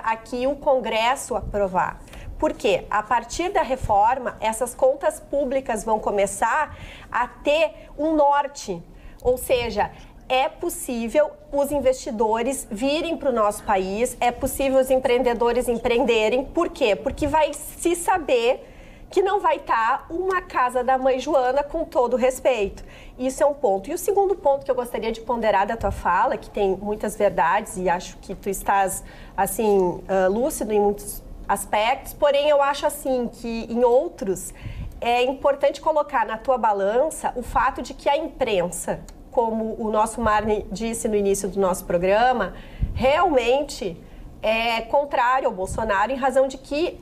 a que o Congresso aprovar. Porque, a partir da reforma, essas contas públicas vão começar a ter um norte. Ou seja, é possível os investidores virem para o nosso país, é possível os empreendedores empreenderem. Por quê? Porque vai se saber que não vai estar uma casa da mãe Joana, com todo respeito. Isso é um ponto. E o segundo ponto que eu gostaria de ponderar da tua fala, que tem muitas verdades e acho que tu estás, assim, lúcido em muitos aspectos, porém eu acho assim que em outros é importante colocar na tua balança o fato de que a imprensa, como o nosso Marne disse no início do nosso programa, realmente é contrário ao Bolsonaro em razão de que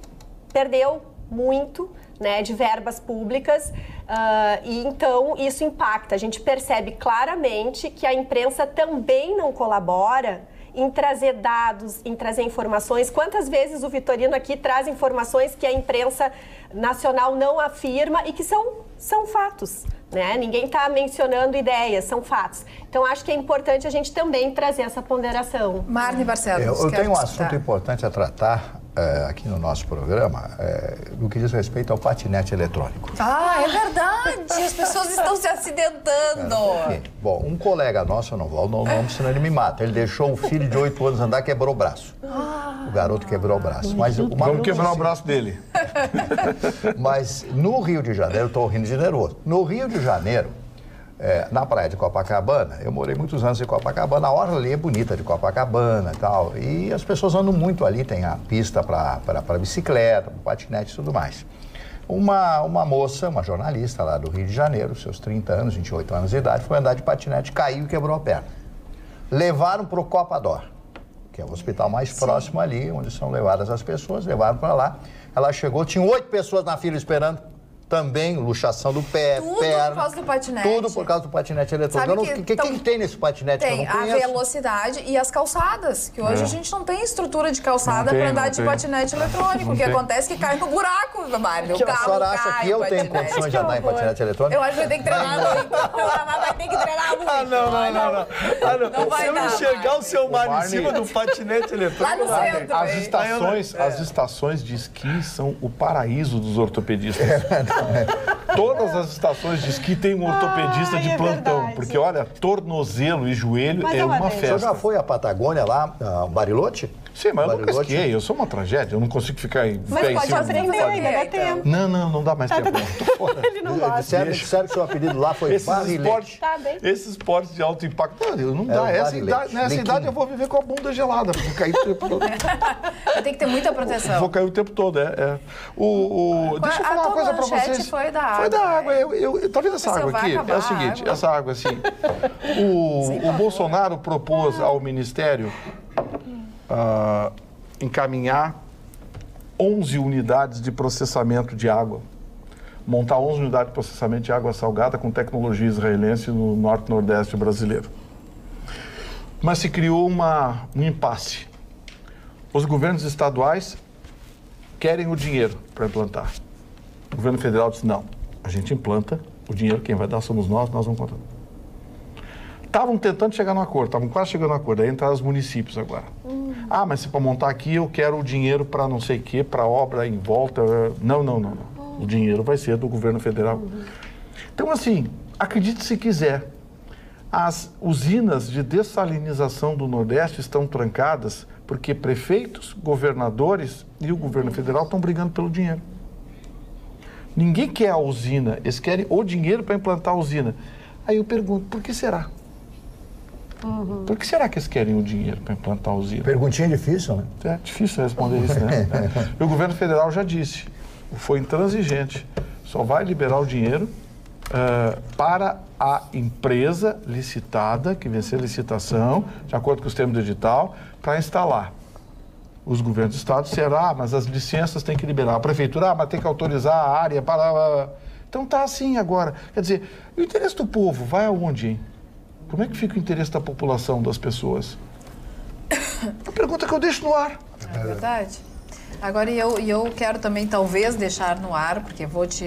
perdeu muito, né, de verbas públicas, e então isso impacta. A gente percebe claramente que a imprensa também não colabora em trazer dados, em trazer informações. Quantas vezes o Vitorino aqui traz informações que a imprensa nacional não afirma e que são fatos, né? Ninguém está mencionando ideias, são fatos. Então, acho que é importante a gente também trazer essa ponderação. Marne Barcelos. Eu tenho um assunto importante a tratar aqui no nosso programa, no que diz respeito ao patinete eletrônico. Ah, é verdade! As pessoas estão se acidentando. Bom, um colega nosso, eu não vou dar o nome, senão ele me mata. Ele deixou um filho de 8 anos andar, quebrou o braço. O garoto quebrou o braço. Mas vamos quebrar o braço dele. Mas no Rio de Janeiro, eu estou rindo de nervoso. No Rio de Janeiro, na praia de Copacabana, eu morei muitos anos em Copacabana, a orla ali é bonita de Copacabana e tal, e as pessoas andam muito ali, tem a pista para bicicleta, para patinete e tudo mais. Uma moça, uma jornalista lá do Rio de Janeiro, seus 30 anos, 28 anos de idade, foi andar de patinete, caiu e quebrou a perna. levaram para o Copador, que é o hospital mais próximo ali, onde são levadas as pessoas, levaram para lá. Ela chegou, tinha 8 pessoas na fila esperando. Também luxação do pé, tudo perna. Por causa do patinete. Tudo por causa do patinete eletrônico. O que tem nesse patinete que eu não Tem a conheço? velocidade e as calçadas, que hoje a gente não tem estrutura de calçada para andar de patinete eletrônico. O que acontece é que cai no buraco, Mário. A senhora acha que eu tenho condições de andar em patinete eletrônico? Eu acho que vai ter que treinar muito. Vai ter que treinar muito. Não vai dar. Se eu enxergar o seu Mário em cima do patinete eletrônico... Lá no centro. As estações de esqui são o paraíso dos ortopedistas. Todas as estações de esqui tem um ortopedista de plantão. Verdade. Porque, olha, tornozelo e joelho Mas é uma O senhor festa. já foi à Patagônia lá, a Bariloche? Sim, mas eu nunca Bariloche? esquiei. Eu sou uma tragédia. Eu não consigo ficar em Mas pé em pode cima. aprender ainda, dá tempo. Não dá mais tempo. Não. Tô fora. Ele não gosta. Disseram que seu apelido lá foi Barilete. Esses esportes de alto impacto, não É dá. o Essa Barilete. idade, nessa Lequinho. idade eu vou viver com a bunda gelada, porque cair o tempo todo. Vai ter que ter muita proteção. Vou cair o tempo todo, Deixa eu A falar uma tua coisa pra manchete vocês. foi da água. Foi da água. Tá vendo essa Você água vai aqui? acabar É o a seguinte, água. essa água assim. O Bolsonaro propôs ao Ministério encaminhar 11 unidades de processamento de água. Montar 11 unidades de processamento de água salgada com tecnologia israelense no norte e nordeste brasileiro. Mas se criou um impasse. Os governos estaduais querem o dinheiro para implantar. O governo federal disse, não, a gente implanta, o dinheiro quem vai dar somos nós vamos contratar. Estavam tentando chegar no acordo, estavam quase chegando no acordo, aí entraram os municípios agora. Mas se para montar aqui eu quero o dinheiro para não sei o quê, para obra em volta. Não. O dinheiro vai ser do governo federal. Então, assim, acredite se quiser, as usinas de dessalinização do Nordeste estão trancadas porque prefeitos, governadores e o governo federal estão brigando pelo dinheiro. Ninguém quer a usina, eles querem o dinheiro para implantar a usina. Aí eu pergunto, por que será? Por que será que eles querem o dinheiro para implantar a usina? Perguntinha difícil, né? É difícil responder isso, né? E o governo federal já disse, foi intransigente, só vai liberar o dinheiro para a empresa licitada, que vencer a licitação, de acordo com os termos do edital, para instalar. Os governos do estado disseram, mas as licenças têm que liberar. A prefeitura, mas tem que autorizar a área para... Então tá assim agora. Quer dizer, o interesse do povo vai aonde, hein? Como é que fica o interesse da população, das pessoas? A pergunta que eu deixo no ar. É verdade. Agora, eu quero também, talvez, deixar no ar, porque vou te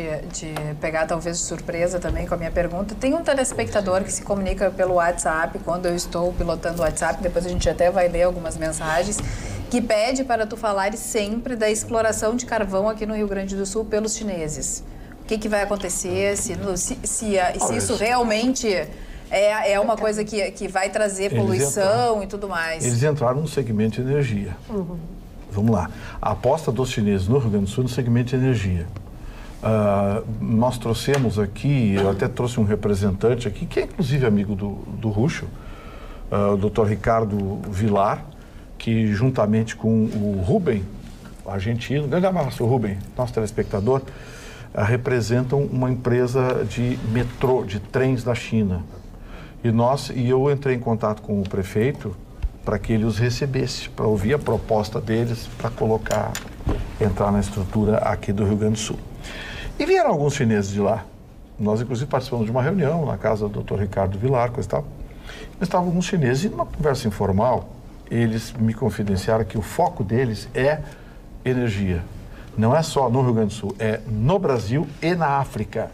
pegar, talvez, de surpresa também com a minha pergunta. Tem um telespectador que se comunica pelo WhatsApp, quando eu estou pilotando o WhatsApp, depois a gente até vai ler algumas mensagens, que pede para tu falares sempre da exploração de carvão aqui no Rio Grande do Sul pelos chineses. O que vai acontecer, se isso realmente é uma coisa que vai trazer poluição e tudo mais. Eles entraram no segmento de energia. Vamos lá. A aposta dos chineses no Rio Grande do Sul no segmento de energia. Nós trouxemos aqui, eu até trouxe um representante aqui, que é inclusive amigo do Rucho, o Dr. Ricardo Vilar, que juntamente com o Rubem, o argentino, grande abraço, o Rubem, nosso telespectador, representam uma empresa de metrô, de trens da China. E eu entrei em contato com o prefeito para que ele os recebesse, para ouvir a proposta deles, para entrar na estrutura aqui do Rio Grande do Sul. E vieram alguns chineses de lá. Nós, inclusive, participamos de uma reunião na casa do Dr. Ricardo Vilar, coisa e tal. Estavam alguns chineses e, numa conversa informal, eles me confidenciaram que o foco deles é energia. Não é só no Rio Grande do Sul, é no Brasil e na África.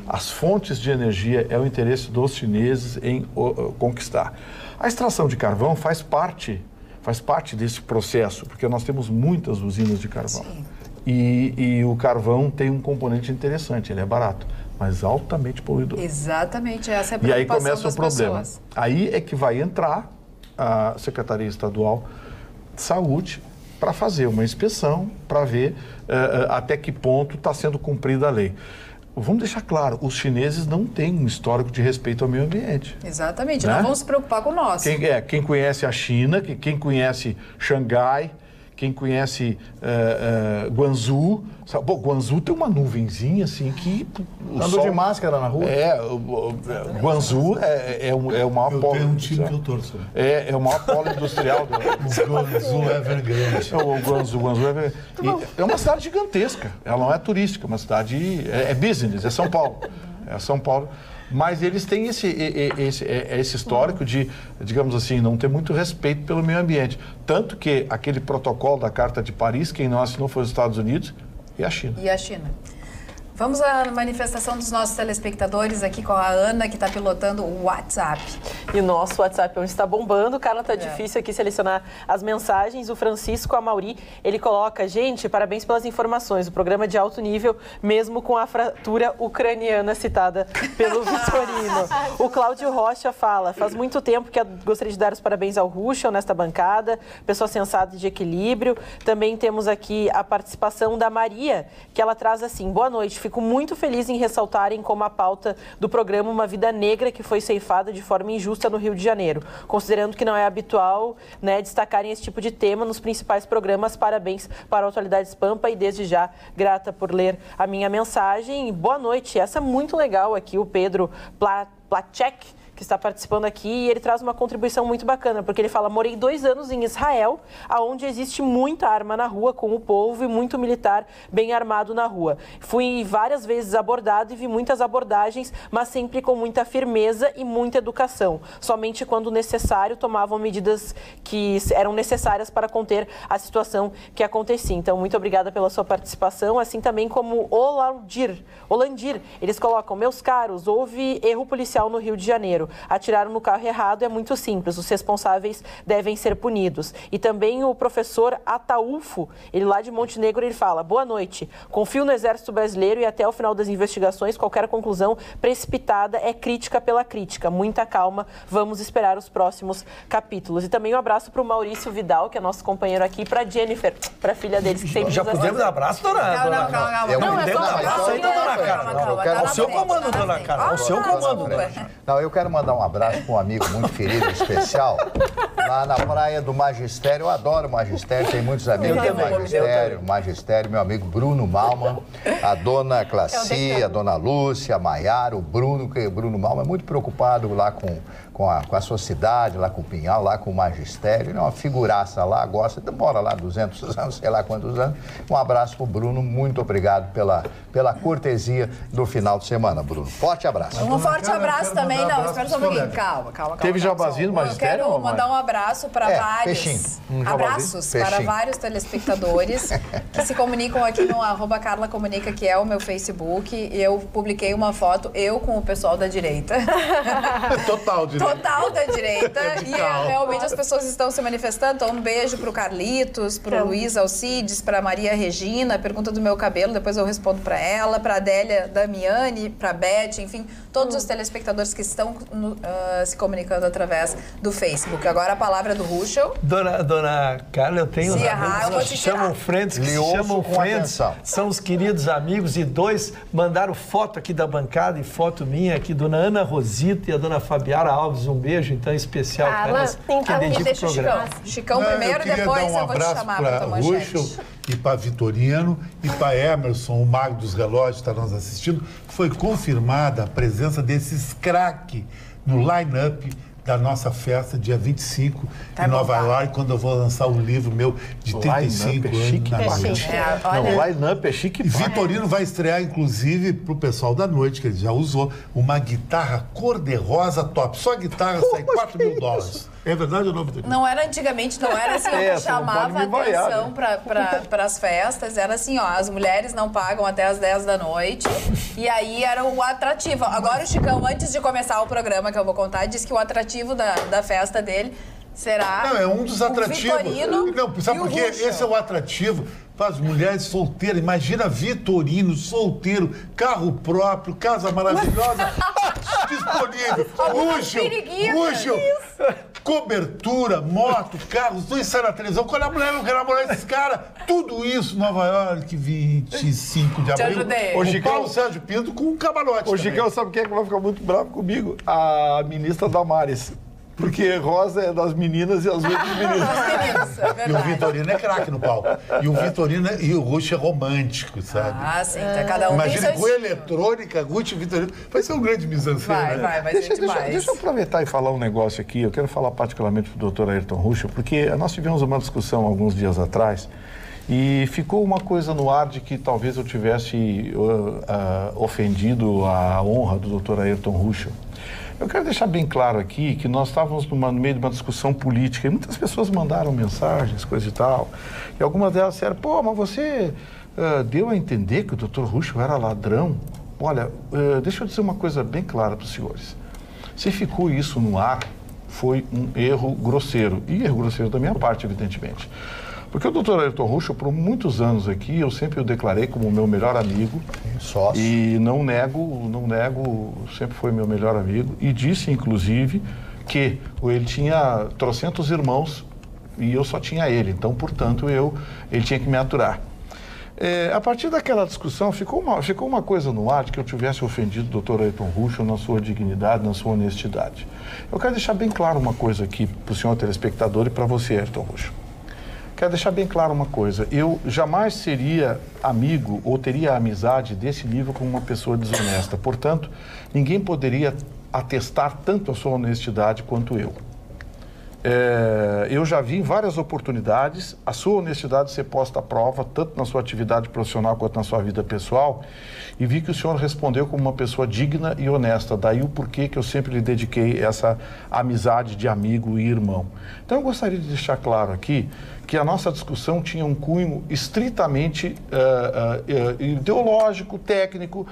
As fontes de energia é o interesse dos chineses em conquistar. A extração de carvão faz parte desse processo, porque nós temos muitas usinas de carvão. E o carvão tem um componente interessante, ele é barato, mas altamente poluidor. Exatamente, essa é a preocupação. E aí começa o problema. Pessoas. Aí é que vai entrar a Secretaria Estadual de Saúde para fazer uma inspeção, para ver até que ponto está sendo cumprida a lei. Vamos deixar claro, os chineses não têm um histórico de respeito ao meio ambiente. Exatamente, né? Não vamos se preocupar com o nosso. Quem conhece a China, quem conhece Xangai, quem conhece Guangzhou, sabe? Pô, Guangzhou tem uma nuvenzinha assim que... Andou de máscara na rua? Guangzou é o maior polo... Tem um time que eu torço. É o maior polo industrial do... O Guangzhou é Evergrande. O Guangzhou é uma cidade gigantesca. Ela não é turística, é uma cidade... É business, é São Paulo. É São Paulo. Mas eles têm esse histórico de, digamos assim, não ter muito respeito pelo meio ambiente. Tanto que aquele protocolo da Carta de Paris, quem não assinou foi os Estados Unidos e a China. E a China. Vamos à manifestação dos nossos telespectadores aqui com a Ana, que está pilotando o WhatsApp. E o nosso WhatsApp onde está bombando, cara, tá difícil aqui selecionar as mensagens. O Francisco Amauri, ele coloca: gente, parabéns pelas informações, o programa de alto nível, mesmo com a fratura ucraniana citada pelo Vitorino. O Cláudio Rocha fala: faz muito tempo que eu gostaria de dar os parabéns ao Ruschel nesta bancada, pessoa sensata e de equilíbrio. Também temos aqui a participação da Maria, que ela traz assim: boa noite. Fico muito feliz em ressaltarem como a pauta do programa Uma Vida Negra que foi ceifada de forma injusta no Rio de Janeiro. Considerando que não é habitual, né, destacarem esse tipo de tema nos principais programas. Parabéns para a Atualidades Pampa e desde já grata por ler a minha mensagem. Boa noite. Essa é muito legal aqui, o Pedro Placek, que está participando aqui, e ele traz uma contribuição muito bacana, porque ele fala: morei 2 anos em Israel, onde existe muita arma na rua com o povo e muito militar bem armado na rua. Fui várias vezes abordado e vi muitas abordagens, mas sempre com muita firmeza e muita educação. Somente quando necessário tomavam medidas que eram necessárias para conter a situação que acontecia. Então, muito obrigada pela sua participação, assim também como Olandir. Eles colocam: meus caros, houve erro policial no Rio de Janeiro. Atiraram no carro errado, é muito simples, os responsáveis devem ser punidos. E também o professor Ataúfo, ele lá de Montenegro, ele fala: boa noite, confio no Exército Brasileiro e até o final das investigações, qualquer conclusão precipitada é crítica pela crítica. Muita calma, vamos esperar os próximos capítulos. E também um abraço para o Maurício Vidal, que é nosso companheiro aqui, para Jennifer, para a filha deles, que sempre já podemos dar abraço, dona? Calma. Não, é só abraço ainda, dona Carla. Ao seu comando, dona Carla. Ao seu comando. Não, eu quero mandar um abraço para um amigo muito querido, especial, lá na praia do Magistério. Eu adoro o Magistério, tem muitos amigos do Magistério, meu amigo Bruno Malman, a dona Classi, a dona Lúcia, a Maiara, o Bruno, que o Bruno Malman é muito preocupado lá com a sua cidade, lá com o Pinhal, lá com o Magistério. Ele é uma figuraça lá, gosta, mora lá 200 anos, sei lá quantos anos. Um abraço para o Bruno, muito obrigado pela cortesia do final de semana, Bruno. Forte abraço. Um forte abraço também. Não, espera só um pouquinho. Calma. Teve jabazinho no Magistério? Eu quero mandar um abraço para vários... abraços para vários telespectadores que se comunicam aqui no @CarlaComunica, que é o meu Facebook. E eu publiquei uma foto, eu com o pessoal da direita. Total da direita. E realmente as pessoas estão se manifestando. Então, um beijo pro Carlitos, pro Luiz Alcides, pra Maria Regina, pergunta do meu cabelo, depois eu respondo pra ela, pra Adélia Damiani, pra Beth, enfim, todos os telespectadores que estão se comunicando através do Facebook. Agora a palavra do Ruschel. Dona Carla, eu tenho se errar, eu vou te chamam friends, que se chamam friends, são os queridos amigos, e 2 mandaram foto aqui da bancada e foto minha aqui, dona Ana Rosita e a dona Fabiara Alves, um beijo então especial para elas, que dedica o programa. Chicão primeiro, depois eu vou te chamar para tomar manchete. E para Vitorino e para Emerson, o mago dos relógios, está nos assistindo. Foi confirmada a presença desses craque no line-up da nossa festa, dia 25, em Nova York, quando eu vou lançar um livro meu de 35 anos. O line-up é chique. Vitorino vai estrear, inclusive, para o pessoal da noite, que ele já usou, uma guitarra cor-de-rosa top. Só a guitarra sai $4 mil. É verdade ou não, Vitorino? Não era antigamente, não era assim, o que chamava atenção para as festas. Era assim, ó, as mulheres não pagam até as 10 da noite. E aí era o atrativo. Agora o Chicão, antes de começar o programa que eu vou contar, disse que o atrativo da festa dele será... Não, é um dos atrativos. Vitorino. Não, sabe por quê? Esse é o atrativo para as mulheres solteiras. Imagina Vitorino, solteiro, carro próprio, casa maravilhosa, disponível. Ruschel, cobertura, moto, carros, 2 saem na televisão. Quando a mulher não quer namorar esses caras, tudo isso, Nova York, 25 de abril. O Paulo Sérgio Pinto com um camarote. O Chicão, sabe quem é que vai ficar muito bravo comigo? A ministra Damares. Porque rosa é das meninas e azul é dos meninos. E o Vitorino é craque no palco. E o Vitorino e o Rush é romântico, sabe? Ah, sim. Tá, cada um Imagina tem com seu eletrônica, Gucci e Vitorino. Vai ser um grande mise-en-scène. Vai ser demais. Deixa eu aproveitar e falar um negócio aqui. Eu quero falar particularmente para o Dr. Ayrton Ruschel, porque nós tivemos uma discussão alguns dias atrás e ficou uma coisa no ar de que talvez eu tivesse ofendido a honra do Dr. Ayrton Ruschel. Eu quero deixar bem claro aqui que nós estávamos no meio de uma discussão política e muitas pessoas mandaram mensagens, coisa e tal. E algumas delas disseram, pô, mas você deu a entender que o Dr. Ruschel era ladrão? Olha, deixa eu dizer uma coisa bem clara para os senhores. Se ficou isso no ar, foi um erro grosseiro. E erro grosseiro da minha parte, evidentemente. Porque o Dr. Ayrton Ruschel, por muitos anos aqui, eu sempre o declarei como meu melhor amigo. Sócio. E não nego, sempre foi meu melhor amigo. E disse, inclusive, que ele tinha trocentos irmãos e eu só tinha ele. Então, portanto, ele tinha que me aturar. A partir daquela discussão, ficou uma coisa no ar de que eu tivesse ofendido o Dr. Ayrton Ruschel na sua dignidade, na sua honestidade. Eu quero deixar bem claro uma coisa aqui para o senhor telespectador e para você, Ayrton Ruschel. Quero deixar bem claro uma coisa, eu jamais seria amigo ou teria amizade desse nível com uma pessoa desonesta. Portanto, ninguém poderia atestar tanto a sua honestidade quanto eu. Eu já vi em várias oportunidades a sua honestidade ser posta à prova, tanto na sua atividade profissional quanto na sua vida pessoal, e vi que o senhor respondeu como uma pessoa digna e honesta. Daí o porquê que eu sempre lhe dediquei essa amizade de amigo e irmão. Então eu gostaria de deixar claro aqui que a nossa discussão tinha um cunho estritamente ideológico, técnico,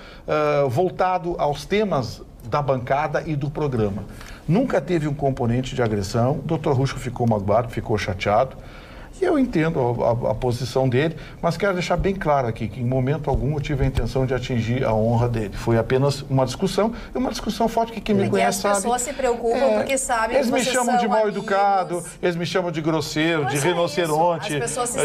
voltado aos temas da bancada e do programa. Nunca teve um componente de agressão. O Dr. Ruschel ficou magoado, ficou chateado. E eu entendo a posição dele, mas quero deixar bem claro aqui que em momento algum eu tive a intenção de atingir a honra dele. Foi apenas uma discussão, e uma discussão forte que quem me conhece sabe. As pessoas se preocupam porque sabem que eles me chamam de mal educado, eles me chamam de grosseiro, de rinoceronte. As pessoas se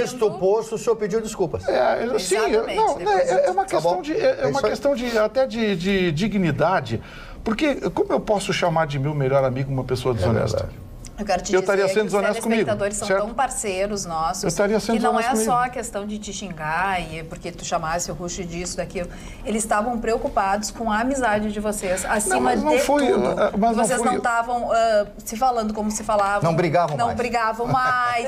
Isto posto, o senhor pediu desculpas. Sim, é uma questão até de dignidade. Porque como eu posso chamar de meu melhor amigo uma pessoa desonesta? Eu quero te dizer estaria sendo que os desonesto comigo. telespectadores são tão parceiros nossos eu estaria sendo que não é comigo. só a questão de te xingar e porque tu chamasse o Ruschel disso, daquilo. Eles estavam preocupados com a amizade de vocês, acima de tudo. Vocês não estavam se falando como se falavam. Não brigavam mais. Não brigavam mais.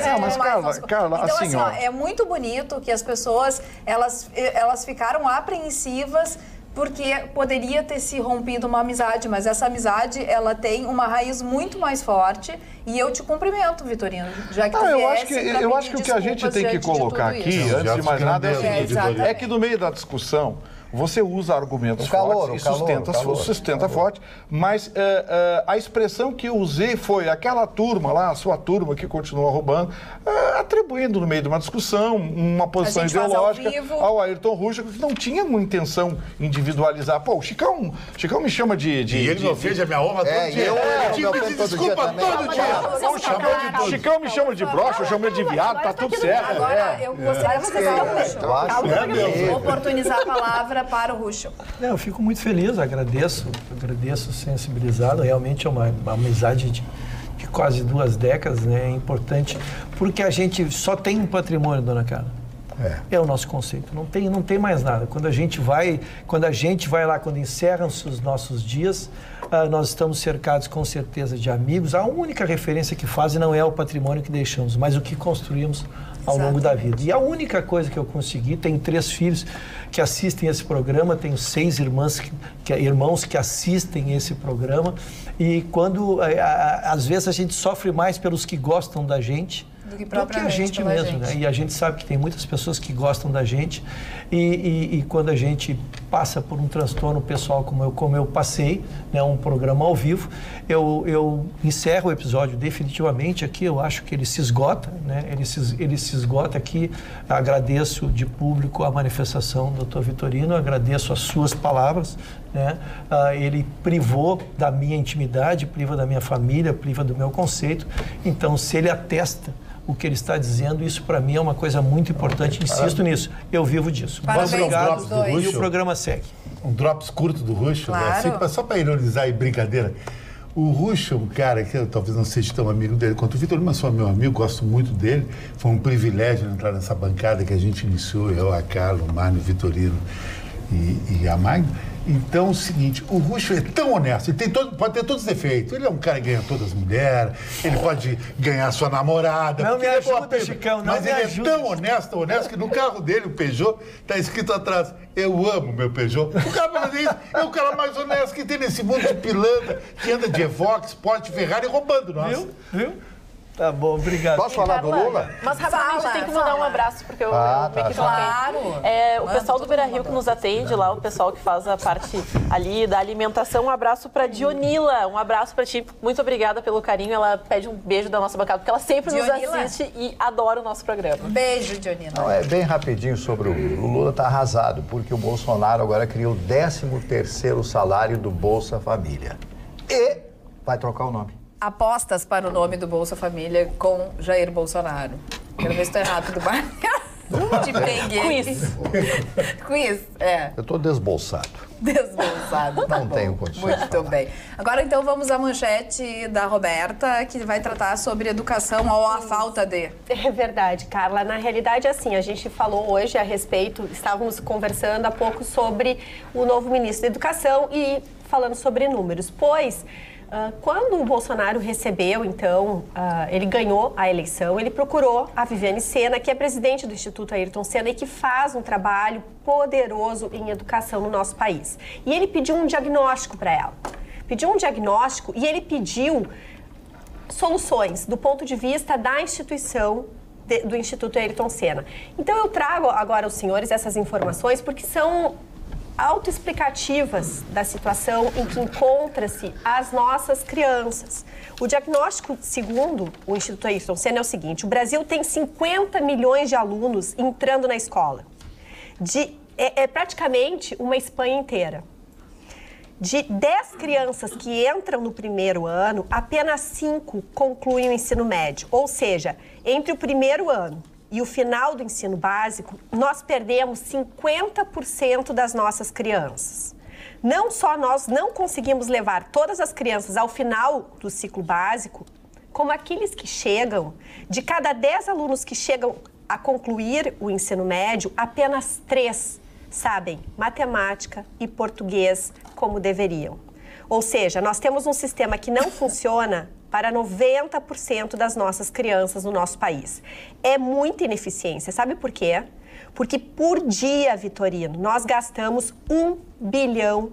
Mas Carla, então, assim, é muito bonito que as pessoas, elas ficaram apreensivas porque poderia ter se rompido uma amizade, mas essa amizade, ela tem uma raiz muito mais forte e eu te cumprimento, Vitorino, já que tu eu acho que o que a gente tem que colocar aqui, antes de mais nada, é o seguinte, é que no meio da discussão, você usa argumentos fortes e sustenta forte, mas a expressão que eu usei foi aquela turma lá, a sua turma que continua roubando, atribuindo no meio de uma discussão uma posição ideológica ao Ayrton Ruschel, que não tinha uma intenção individualizar. Pô, o Chicão me chama de... E ele me ofende a minha honra todo dia. Eu me desculpa todo dia. O Chicão me chama de broxa, eu chamo ele de viado, tá tudo certo. Agora, eu gostaria de oportunizar a palavra para o Ruschel. Eu fico muito feliz, agradeço sensibilizado. Realmente é uma amizade de quase 2 décadas, né? É importante, porque a gente só tem um patrimônio, dona Carla. É o nosso conceito, não tem mais nada. Quando a gente vai lá, quando encerram-se os nossos dias, nós estamos cercados com certeza de amigos. A única referência que fazem não é o patrimônio que deixamos, mas o que construímos ao longo da vida. E a única coisa que eu consegui, tenho 3 filhos que assistem esse programa, tenho 6 irmãos que assistem esse programa, e quando às vezes a gente sofre mais pelos que gostam da gente do que a gente mesmo, né? E a gente sabe que tem muitas pessoas que gostam da gente e quando a gente passa por um transtorno pessoal como eu passei, né, um programa ao vivo, eu encerro o episódio definitivamente aqui. Eu acho que ele se esgota, né? Ele se esgota aqui. Agradeço de público a manifestação do Dr. Vitorino, agradeço as suas palavras, né? Ele privou da minha intimidade, priva da minha família, priva do meu conceito. Então, se ele atesta o que ele está dizendo, isso para mim é uma coisa muito importante, insisto nisso, eu vivo disso. Parabéns, obrigado, e o programa segue. Um drops curto do Ruschel, claro. Assim, só para ironizar e brincadeira. O Rucho é um cara que eu talvez não seja tão amigo dele quanto o Vitorino, mas sou meu amigo, gosto muito dele. Foi um privilégio entrar nessa bancada que a gente iniciou, eu, a Carla, o Mário, o Vitorino e a Magda. Então, é o seguinte, o Rucho é tão honesto, ele pode ter todos os defeitos. Ele é um cara que ganha todas as mulheres, ele pode ganhar a sua namorada. Não me ajuda, Chicão, não mas me ele ajuda. é tão honesto que no carro dele, o Peugeot, tá escrito atrás, eu amo meu Peugeot. O cara fala isso, é o cara mais honesto que tem nesse mundo de pilantra, que anda de Evoque, Porsche, Ferrari roubando nós. Viu? Tá bom, obrigado. Posso falar do Lula? Mas rapidamente tem que mandar um abraço, porque eu me equivoquei. Claro. O pessoal do Beira Rio que nos atende lá, o pessoal que faz a parte ali da alimentação, um abraço pra Dionila, um abraço pra ti. Muito obrigada pelo carinho, ela pede um beijo da nossa bancada, porque ela sempre nos assiste e adora o nosso programa. Beijo, Dionila. Não, é bem rapidinho sobre o Lula. O Lula tá arrasado, porque o Bolsonaro agora criou o 13º salário do Bolsa Família. E vai trocar o nome. Apostas para o nome do Bolsa Família com Jair Bolsonaro. Quero ver se estou errado do bar. Te peguei. Quiz, Eu tô desbolsado. Desbolsado. Não tenho condições. Muito bem. Agora, então, vamos à manchete da Roberta, que vai tratar sobre educação ou a falta de. É verdade, Carla. Na realidade, assim, a gente falou hoje a respeito, estávamos conversando há pouco sobre o novo ministro da Educação e falando sobre números, pois... quando o Bolsonaro recebeu, então, ele ganhou a eleição, ele procurou a Viviane Sena, que é presidente do Instituto Ayrton Senna e que faz um trabalho poderoso em educação no nosso país. E ele pediu um diagnóstico para ela. Pediu um diagnóstico e ele pediu soluções do ponto de vista da instituição do Instituto Ayrton Senna. Então, eu trago agora aos senhores essas informações porque são autoexplicativas da situação em que encontra-se as nossas crianças. O diagnóstico, segundo o Instituto Ayrton Senna, é o seguinte: o Brasil tem 50 milhões de alunos entrando na escola. É praticamente uma Espanha inteira. De 10 crianças que entram no primeiro ano, apenas 5 concluem o ensino médio. Ou seja, entre o primeiro ano e o final do ensino básico, nós perdemos 50% das nossas crianças. Não só nós não conseguimos levar todas as crianças ao final do ciclo básico, como aqueles que chegam, de cada 10 alunos que chegam a concluir o ensino médio, apenas 3 sabem matemática e português como deveriam. Ou seja, nós temos um sistema que não funciona para 90% das nossas crianças no nosso país. É muita ineficiência. Sabe por quê? Porque por dia, Vitorino, nós gastamos R$1 bilhão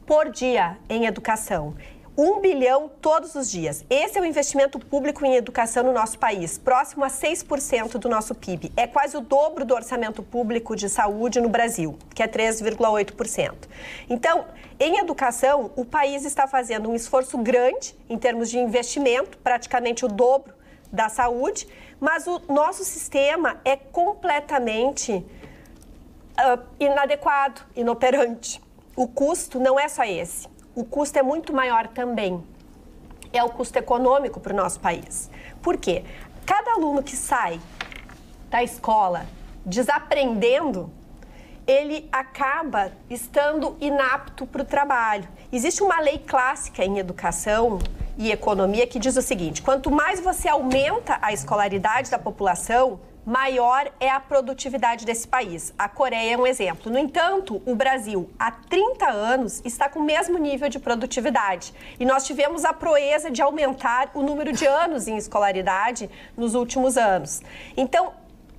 por dia em educação. 1 bilhão todos os dias. Esse é o investimento público em educação no nosso país, próximo a 6% do nosso PIB. É quase o dobro do orçamento público de saúde no Brasil, que é 3,8%. Então, em educação, o país está fazendo um esforço grande em termos de investimento, praticamente o dobro da saúde, mas o nosso sistema é completamente inadequado, inoperante. O custo não é só esse. O custo é muito maior também. É o custo econômico para o nosso país. Por quê? Cada aluno que sai da escola desaprendendo, ele acaba estando inapto para o trabalho. Existe uma lei clássica em educação e economia que diz o seguinte: quanto mais você aumenta a escolaridade da população, maior é a produtividade desse país. A Coreia é um exemplo. No entanto, o Brasil, há 30 anos, está com o mesmo nível de produtividade. E nós tivemos a proeza de aumentar o número de anos em escolaridade nos últimos anos. Então,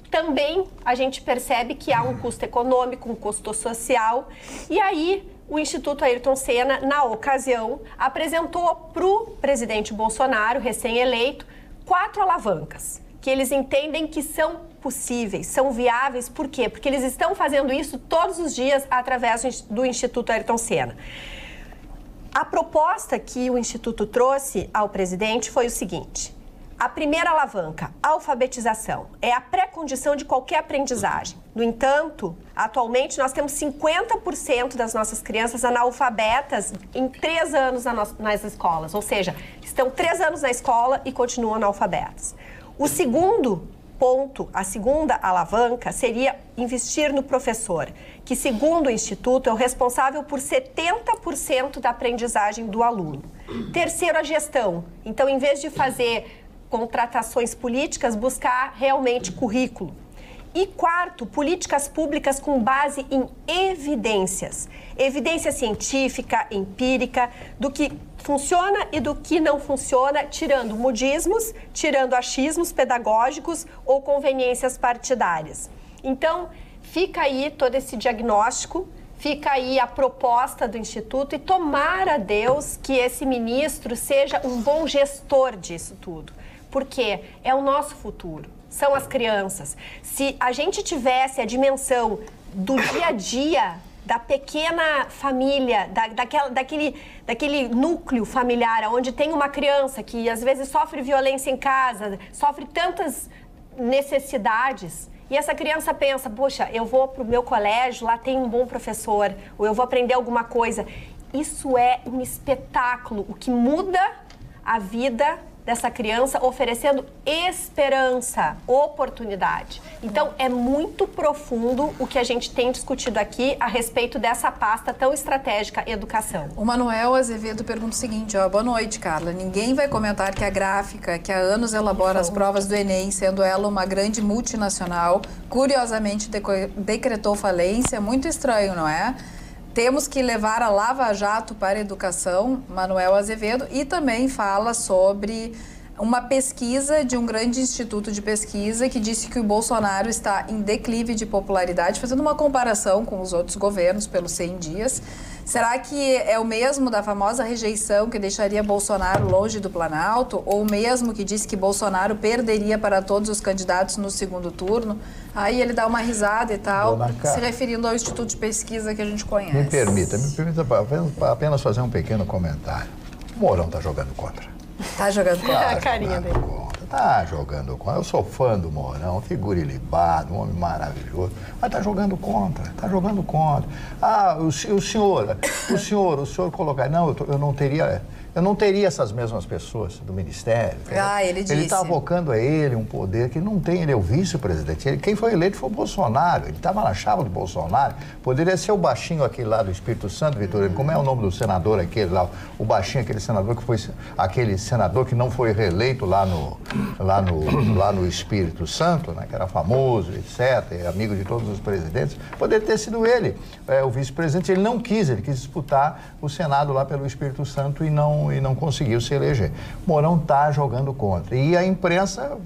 também a gente percebe que há um custo econômico, um custo social. E aí, o Instituto Ayrton Senna, na ocasião, apresentou para o presidente Bolsonaro, recém-eleito, 4 alavancas que eles entendem que são possíveis, são viáveis. Por quê? Porque eles estão fazendo isso todos os dias através do Instituto Ayrton Senna. A proposta que o Instituto trouxe ao presidente foi o seguinte: a primeira alavanca, alfabetização, é a pré-condição de qualquer aprendizagem. No entanto, atualmente nós temos 50% das nossas crianças analfabetas em 3 anos nas escolas, ou seja, estão 3 anos na escola e continuam analfabetas. O segundo ponto, a segunda alavanca seria investir no professor, que segundo o Instituto é o responsável por 70% da aprendizagem do aluno. Terceiro, a gestão. Então, em vez de fazer contratações políticas, buscar realmente currículo. E quarto, políticas públicas com base em evidências. Evidência científica, empírica, do que funciona e do que não funciona, tirando modismos, tirando achismos pedagógicos ou conveniências partidárias. Então, fica aí todo esse diagnóstico, fica aí a proposta do Instituto e tomara Deus que esse ministro seja um bom gestor disso tudo, porque é o nosso futuro. São as crianças. Se a gente tivesse a dimensão do dia a dia, da pequena família, daquele núcleo familiar, onde tem uma criança que às vezes sofre violência em casa, sofre tantas necessidades, e essa criança pensa, poxa, eu vou para o meu colégio, lá tem um bom professor, ou eu vou aprender alguma coisa. Isso é um espetáculo, o que muda a vida dessa criança, oferecendo esperança, oportunidade. Então, é muito profundo o que a gente tem discutido aqui a respeito dessa pasta tão estratégica, educação. O Manuel Azevedo pergunta o seguinte, ó, boa noite, Carla. Ninguém vai comentar que a Gráfica, que há anos elabora as provas do Enem, sendo ela uma grande multinacional, curiosamente decretou falência. Muito estranho, não é? Temos que levar a Lava Jato para a educação, Manuel Azevedo, e também fala sobre uma pesquisa de um grande instituto de pesquisa que disse que o Bolsonaro está em declive de popularidade, fazendo uma comparação com os outros governos pelos 100 dias. Será que é o mesmo da famosa rejeição que deixaria Bolsonaro longe do Planalto? Ou o mesmo que disse que Bolsonaro perderia para todos os candidatos no segundo turno? Aí ele dá uma risada e tal, se referindo ao instituto de pesquisa que a gente conhece. Me permita apenas fazer um pequeno comentário. O Mourão está jogando contra. Tá jogando contra. A carinha dele. Tá jogando contra. Eu sou fã do Mourão, figura ilibado, um homem maravilhoso. Mas tá jogando contra, tá jogando contra. Ah, o senhor colocar... Não, eu não teria essas mesmas pessoas do Ministério. Ah, ele disse. Ele está avocando a ele um poder que não tem, ele é o vice-presidente. Quem foi eleito foi o Bolsonaro, ele estava na chapa do Bolsonaro. Poderia ser o baixinho aquele lá do Espírito Santo, Vitorino. Como é o nome do senador aquele lá? O baixinho, aquele senador que foi... Aquele senador que não foi reeleito lá no Espírito Santo, né, que era famoso, etc., amigo de todos os presidentes. Poderia ter sido ele, o vice-presidente. Ele não quis, ele quis disputar o Senado lá pelo Espírito Santo e não conseguiu se eleger. Mourão está jogando contra. E a imprensa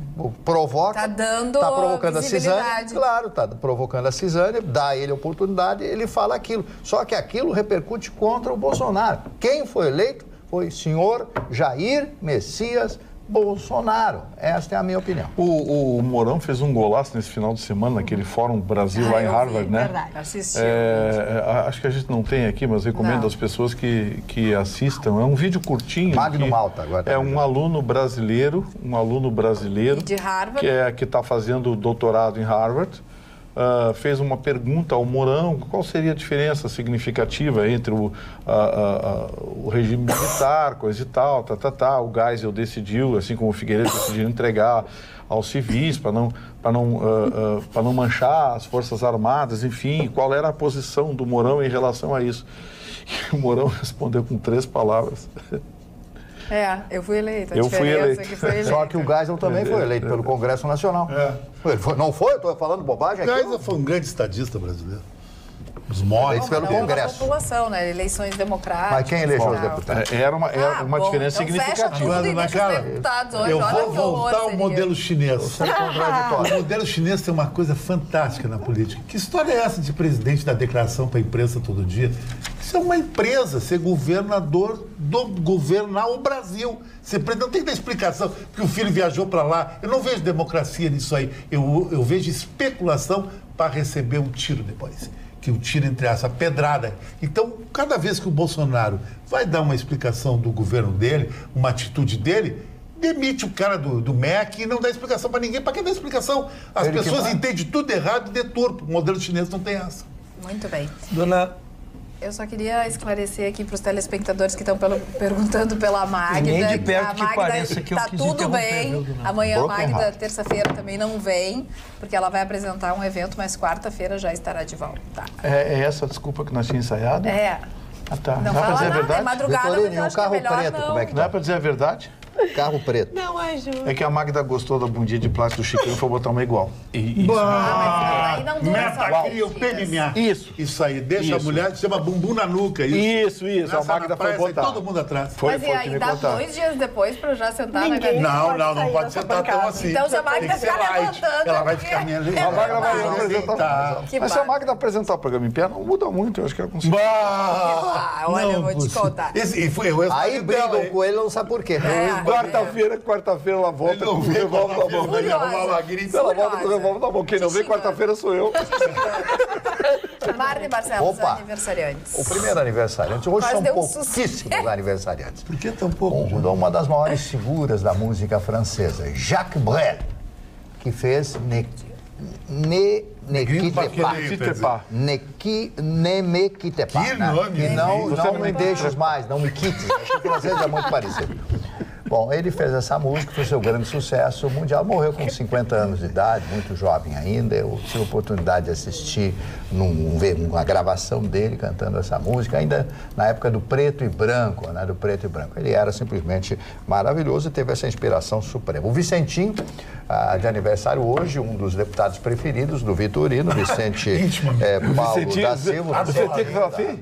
provoca... Está provocando a Cisane. Claro, está provocando a Cisane, dá a ele a oportunidade, ele fala aquilo. Só que aquilo repercute contra o Bolsonaro. Quem foi eleito foi o senhor Jair Messias Bolsonaro. Esta é a minha opinião. O Mourão fez um golaço nesse final de semana, naquele Fórum Brasil lá em Harvard, né? Verdade. Assistiu. Acho que a gente não tem aqui, mas recomendo às pessoas que assistam. É um vídeo curtinho. Magno Malta agora. É um aluno brasileiro de Harvard, que está fazendo doutorado em Harvard. Fez uma pergunta ao Mourão, qual seria a diferença significativa entre o regime militar, coisa e tal, o Geisel decidiu, assim como o Figueiredo decidiu entregar aos civis para não manchar as Forças Armadas, enfim, qual era a posição do Mourão em relação a isso. E o Mourão respondeu com 3 palavras. Eu fui eleito. Eu fui eleito. Só que o Geisel também foi eleito pelo Congresso Nacional. Não foi? Eu estou falando bobagem aqui? O Geisel foi um grande estadista brasileiro. Os mortos pelo Congresso. A população, né? Eleições democráticas. Mas quem elegeu os deputados? Era uma diferença significativa. Eu vou voltar ao modelo chinês. O modelo chinês tem uma coisa fantástica na política. Que história é essa de presidente dar declaração para a imprensa todo dia? Isso é uma empresa, ser governador governar o Brasil. Você não tem que dar explicação, porque o filho viajou para lá. Eu não vejo democracia nisso aí. Eu vejo especulação para receber um tiro depois. Que o tiro entre essa pedrada. Então, cada vez que o Bolsonaro vai dar uma explicação do governo dele, uma atitude dele, demite o cara do MEC e não dá explicação para ninguém. Para que dar explicação? As pessoas entendem tudo errado e deturpam. O modelo chinês não tem essa. Muito bem. Dona Eu só queria esclarecer aqui para os telespectadores que estão perguntando pela Magda. Nem de perto a que Magda pareça que eu tá quis tudo interromper, bem. viu, dona? Amanhã a Broken Magda, heart. terça-feira, também não vem, porque ela vai apresentar um evento, mas quarta-feira já estará de volta. Tá. É essa a desculpa que nós tínhamos ensaiado? É. Ah, tá. Não Não é pra fala dizer a nada, é verdade? madrugada, mas Vitorino, eu um acho que é carro melhor preto, não. como é que Não é pra dizer a verdade? Carro preto. Não ajuda. É que a Magda gostou da bundinha de plástico do Chiquinho e foi botar uma igual. Ah, mas aí não dura só Meta 15 cria o dias. PMMA. Isso. aí, deixa a Isso. mulher, chama bumbum na nuca. Isso. Nessa A Magda na praia, foi sai botar. todo mundo atrás. Mas e que aí me dá contaram. 2 dias depois para já sentar na Ninguém. cadeira? Não pode sair sentar dessa tão bancada. assim. Então, se a Magda Tem que ser ficar light. levantando, Ela vai porque- ficar meio A Magda vai levantada, apresentar. deitar. Que Mas se a barra. Magda apresentar o programa em pé, não muda muito. Eu acho que ela consegue. Ah, olha, eu vou te possível. contar. E foi o Aí resultado dela, brigam hein? com ele, não sabe por quê. Quarta-feira ela volta Ele não com o vem revólver na mão. quarta-feira, Furiosa. vai lá, grita. Ela volta com o revólver na mão. Quem não vem Xingando. quarta-feira sou eu. Marne Barcelos, Opa. aniversariantes. O primeiro aniversariante. Hoje Quase são deu um pouquíssimos aniversariantes. Por que tão pouco? Uma das maiores figuras da música francesa, Jacques Brel, que fez Ne Negrito Quitte pra Pas. quem? Ne Me Quitte Pas. Que né? nome, Que não, Você não não me deixes mais, não me quites. O francês é muito parecido. Bom, ele fez essa música, foi seu grande sucesso mundial. Morreu com 50 anos de idade, muito jovem ainda. Eu tive a oportunidade de assistir uma gravação dele cantando essa música, ainda na época do preto e branco, né? Do preto e branco. Ele era simplesmente maravilhoso e teve essa inspiração suprema. O Vicentinho, de aniversário hoje, um dos deputados preferidos do Vitorino, Vicente Paulo da Silva.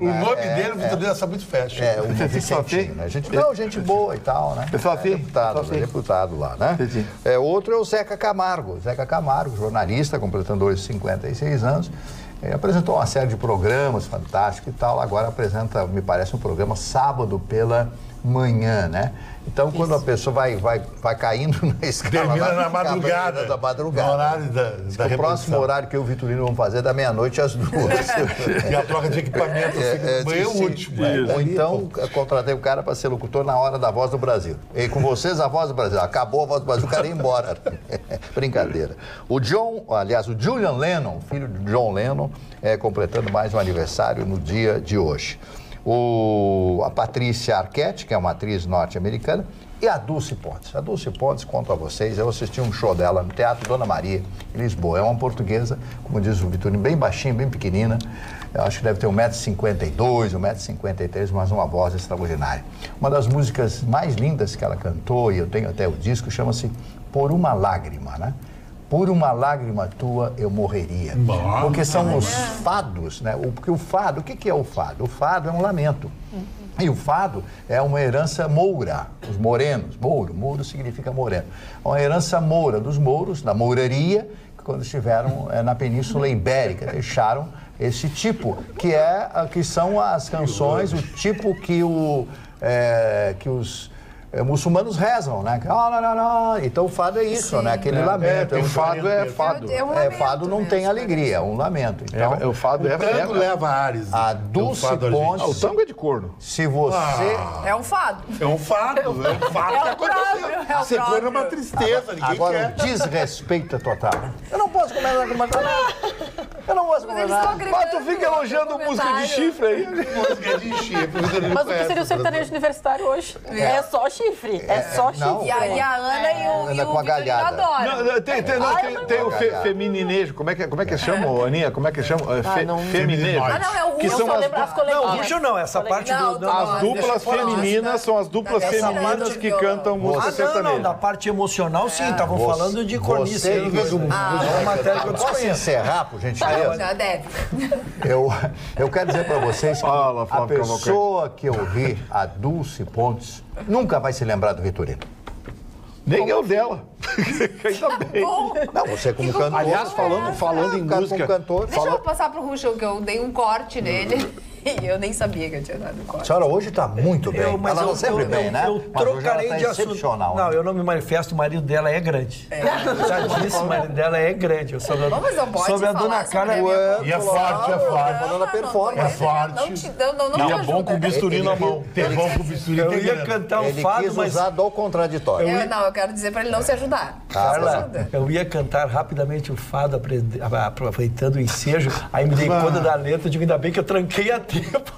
O nome dele, o Vitor sabe muito fashion. O Vicentinho, né? Gente boa e tal, né? Deputado lá, né? Outro é o Zeca Camargo. Zeca Camargo, jornalista, completando hoje 56 anos. Apresentou uma série de programas fantásticos e tal. Agora apresenta, me parece, um programa sábado pela manhã, né? Então, quando a pessoa vai caindo na escala... Termina vai na ficar madrugada. da madrugada. No horário da O reprodução. próximo horário que eu e o Vitorino vamos fazer é da meia-noite às 2. E a troca de equipamento fica bem sim. último. Ou então, contratei o cara para ser locutor na hora da Voz do Brasil. E com vocês, a Voz do Brasil. Acabou a Voz do Brasil, o cara ia embora. Brincadeira. O Julian Lennon, filho de John Lennon, completando mais um aniversário no dia de hoje. A Patrícia Arquette, que é uma atriz norte-americana, e a Dulce Pontes. A Dulce Pontes, conto a vocês, eu assisti um show dela no Teatro Dona Maria, em Lisboa. É uma portuguesa, como diz o Vitorino, bem baixinha, bem pequenina. Eu acho que deve ter 1,52 m, 1,53 m, mas uma voz extraordinária. Uma das músicas mais lindas que ela cantou, e eu tenho até o disco, chama-se Por Uma Lágrima, né? Por uma lágrima tua eu morreria. Porque são os fados, né? Porque o fado, o que é o fado? O fado é um lamento. E o fado é uma herança moura, os morenos, mouro significa moreno. É uma herança moura dos mouros, da mouraria, que quando estiveram na Península Ibérica, deixaram esse tipo, que são as canções, o tipo que os muçulmanos rezam, né? Então o fado é isso, né? Aquele lamento. O fado é fado. É um lamento Fado não tem mesmo, alegria, é um lamento. Então, O fado O tango leva Ares. a Dulce Pontes, O tango é de corno. se você... É um fado. É um fado. É um fado que aconteceu. é o Você foi numa próprio. tristeza, ninguém Agora, quer. desrespeito total. Eu não posso comer nada. Eu não posso Mas comer eles estão nada. gritando. Mas tu fica elogiando música de chifre aí. Música de chifre. Mas o que seria o sertanejo universitário hoje? É só chifre. É só não. chifre. E aí a Ana e o Anda com a Vitorino galhada. adoram. Não, tem o Galhada. femininejo. Como é que chama, Aninha? Como é que chama? Feminejo. Ah, não, é o Que Eu são só as lembro as Não, coleguinhas. Rujo não, essa parte Não, do... do- As duplas deixa eu falar. femininas são as duplas Essa femininas parte que do- cantam música Não, da sertaneja. parte emocional, sim, estavam falando de cornice. Você, É uma matéria que eu posso desconheço. encerrar, por gentileza? Já deve. Eu quero dizer para vocês que Fala, a Flávio pessoa que ouvir a Dulce Pontes nunca vai se lembrar do Vitorino. Nem eu dela. Ainda bem. Não, você como cantor... Aliás, falando em cara música... como cantor... Deixa eu passar pro Ruxo, que eu dei um corte nele. E eu nem sabia que eu tinha dado um A corte. senhora hoje está muito bem. Ela está sempre bem, né? Eu Mas hoje ela trocarei tá de assunto. excepcional. Não, eu não me manifesto, o marido dela é grande. Já disse, o marido dela é grande. Eu sobre a, Mas não pode sobre a falar dona sobre Carla. a minha E é forte, é forte. Falando a performance. É forte. Não E te é bom com ajuda. bisturi na mão. Tem bom com o bisturi. Eu tem ia grana. cantar um Ele fado, quis mas... usar do contraditório. Eu quero dizer pra ele não se ajudar. Carla, eu ia cantar rapidamente o fado, aproveitando o ensejo, aí me dei conta da letra, digo, ainda bem que eu tranquei a tempo.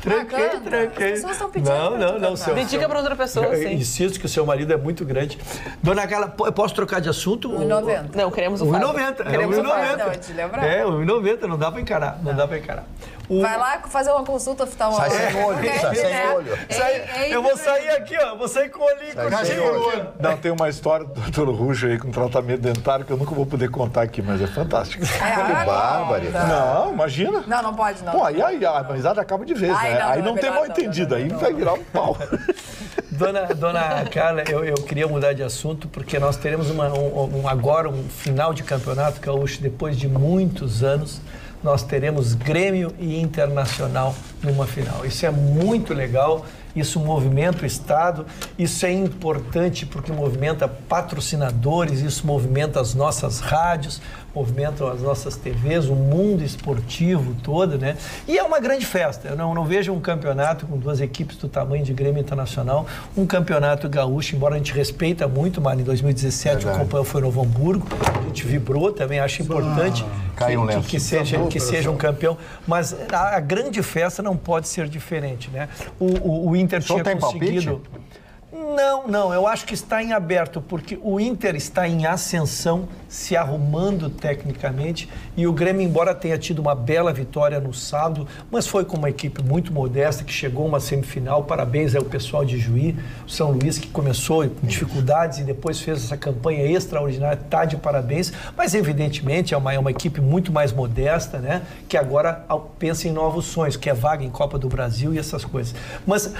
Tranquei. As pessoas estão pedindo. Não. Dedica para outra pessoa, sim. Insisto que o seu marido é muito grande. Dona Carla, eu posso trocar de assunto? 1,90. Não, queremos o Fábio. 1,90. Queremos o Fábio. Não, te lembrar. 1,90, não dá pra encarar. Vai lá fazer uma consulta oftalmológica. Sai sem olho, sai sem olho. Eu vou sair aqui, ó. Vou sair com o olhinho. Não, tem uma história do Dr. Rujo aí com tratamento dentário que eu nunca vou poder contar aqui, mas é fantástico. Que bárbaro. Não, imagina. Não pode, não. Pô, aí a amizade acaba de vez, né? Aí não tem mal entendido, aí vai virar um pau. Dona Carla, eu queria mudar de assunto porque nós teremos agora um final de campeonato gaúcho depois de muitos anos. Nós teremos Grêmio e Internacional numa final. Isso é muito legal, isso movimenta o Estado, isso é importante porque movimenta patrocinadores, isso movimenta as nossas rádios, movimenta as nossas TVs, o mundo esportivo todo, né? E é uma grande festa. Eu não vejo um campeonato com duas equipes do tamanho de Grêmio Internacional, um campeonato gaúcho, embora a gente respeita muito, mas em 2017 o campeão foi Novo Hamburgo, a gente vibrou também, acho importante que seja um campeão, mas a grande festa não pode ser diferente, né? O Inter tinha conseguido... Não, eu acho que está em aberto, porque o Inter está em ascensão, se arrumando tecnicamente, e o Grêmio, embora tenha tido uma bela vitória no sábado, mas foi com uma equipe muito modesta, que chegou a uma semifinal. Parabéns ao pessoal de Juí, o São Luís, que começou com dificuldades e depois fez essa campanha extraordinária, está de parabéns, mas evidentemente é uma equipe muito mais modesta, né, que agora pensa em novos sonhos, que é vaga em Copa do Brasil e essas coisas. Mas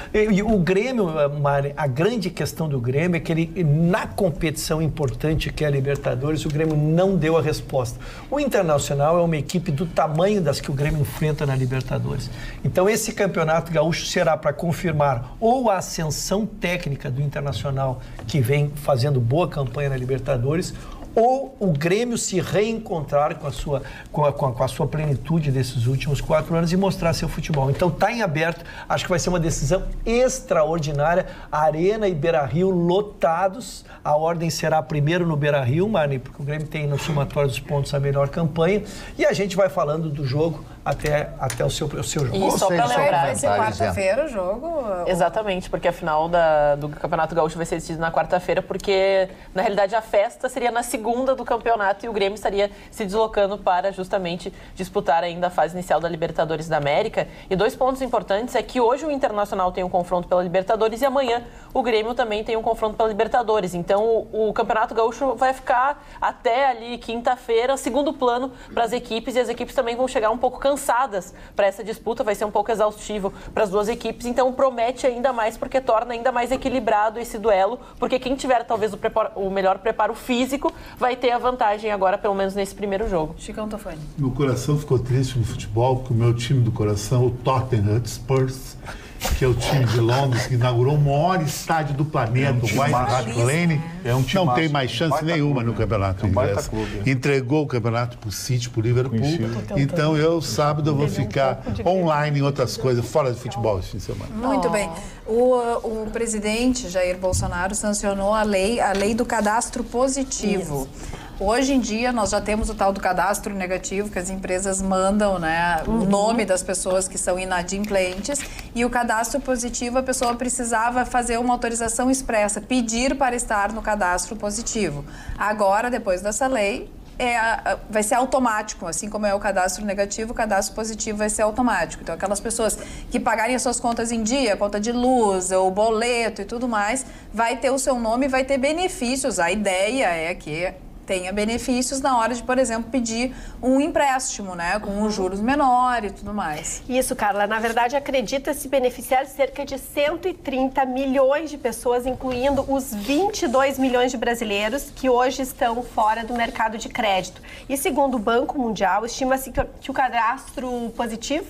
o Grêmio, Mari, a grande questão do Grêmio é que ele, na competição importante que é a Libertadores, o Grêmio não deu a resposta. O Internacional é uma equipe do tamanho das que o Grêmio enfrenta na Libertadores. Então esse campeonato gaúcho será para confirmar ou a ascensão técnica do Internacional, que vem fazendo boa campanha na Libertadores, ou o Grêmio se reencontrar com a sua plenitude desses últimos 4 anos e mostrar seu futebol. Então está em aberto, acho que vai ser uma decisão extraordinária. Arena e Beira-Rio lotados, a ordem será primeiro no Beira-Rio, Marni, porque o Grêmio tem no somatório dos pontos a melhor campanha, e a gente vai falando do jogo até o seu jogo. E só para lembrar, vai ser quarta-feira o jogo? Exatamente, porque a final do Campeonato Gaúcho vai ser decidida na quarta-feira, porque na realidade a festa seria na segunda do campeonato e o Grêmio estaria se deslocando para justamente disputar ainda a fase inicial da Libertadores da América. E 2 pontos importantes é que hoje o Internacional tem um confronto pela Libertadores e amanhã o Grêmio também tem um confronto pela Libertadores. Então o Campeonato Gaúcho vai ficar até ali quinta-feira, segundo plano para as equipes, e as equipes também vão chegar um pouco cansadas para essa disputa, vai ser um pouco exaustivo para as duas equipes, então promete ainda mais, porque torna ainda mais equilibrado esse duelo, porque quem tiver talvez o melhor preparo físico vai ter a vantagem agora, pelo menos nesse primeiro jogo. Chicão Tofani. Meu coração ficou triste no futebol, porque o meu time do coração, o Tottenham Hotspur, que é o time de Londres, que inaugurou o maior estádio do planeta, o White Hart Lane, não tem mais chance nenhuma no campeonato inglês. Entregou o campeonato para o City, para o Liverpool. Então eu, sábado, eu vou ficar online em outras coisas, fora de futebol esse fim de semana. Muito bem. O presidente Jair Bolsonaro sancionou a lei do cadastro positivo. Isso. Hoje em dia, nós já temos o tal do cadastro negativo, que as empresas mandam, né, o nome das pessoas que são inadimplentes, e o cadastro positivo, a pessoa precisava fazer uma autorização expressa, pedir para estar no cadastro positivo. Agora, depois dessa lei, vai ser automático, assim como é o cadastro negativo, o cadastro positivo vai ser automático. Então, aquelas pessoas que pagarem as suas contas em dia, conta de luz, o boleto e tudo mais, vai ter o seu nome e vai ter benefícios. A ideia é que tenha benefícios na hora de, por exemplo, pedir um empréstimo, né, com os juros menores e tudo mais. Isso, Carla. Na verdade, acredita-se beneficiar cerca de 130 milhões de pessoas, incluindo os 22 milhões de brasileiros que hoje estão fora do mercado de crédito. E segundo o Banco Mundial, estima-se que o cadastro positivo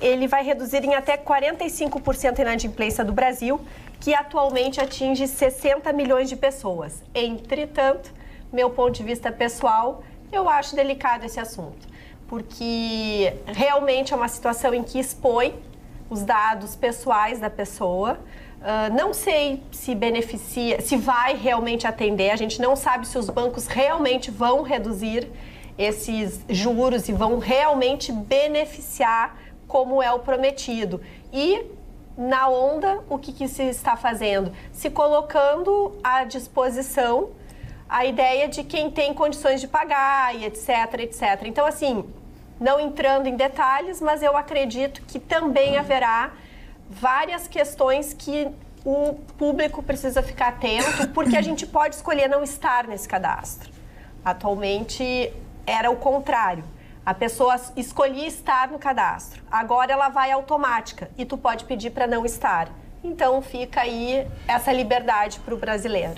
ele vai reduzir em até 45% a inadimplência do Brasil, que atualmente atinge 60 milhões de pessoas. Entretanto, meu ponto de vista pessoal, eu acho delicado esse assunto, porque realmente é uma situação em que expõe os dados pessoais da pessoa. Não sei se beneficia, se vai realmente atender, a gente não sabe se os bancos realmente vão reduzir esses juros e vão realmente beneficiar como é o prometido. E, na onda, o que se está fazendo? Se colocando à disposição a ideia de quem tem condições de pagar e etc, etc. Então, assim, não entrando em detalhes, mas eu acredito que também haverá várias questões que o público precisa ficar atento, porque a gente pode escolher não estar nesse cadastro. Atualmente era o contrário. A pessoa escolhia estar no cadastro. Agora ela vai automática e tu pode pedir para não estar. Então fica aí essa liberdade para o brasileiro.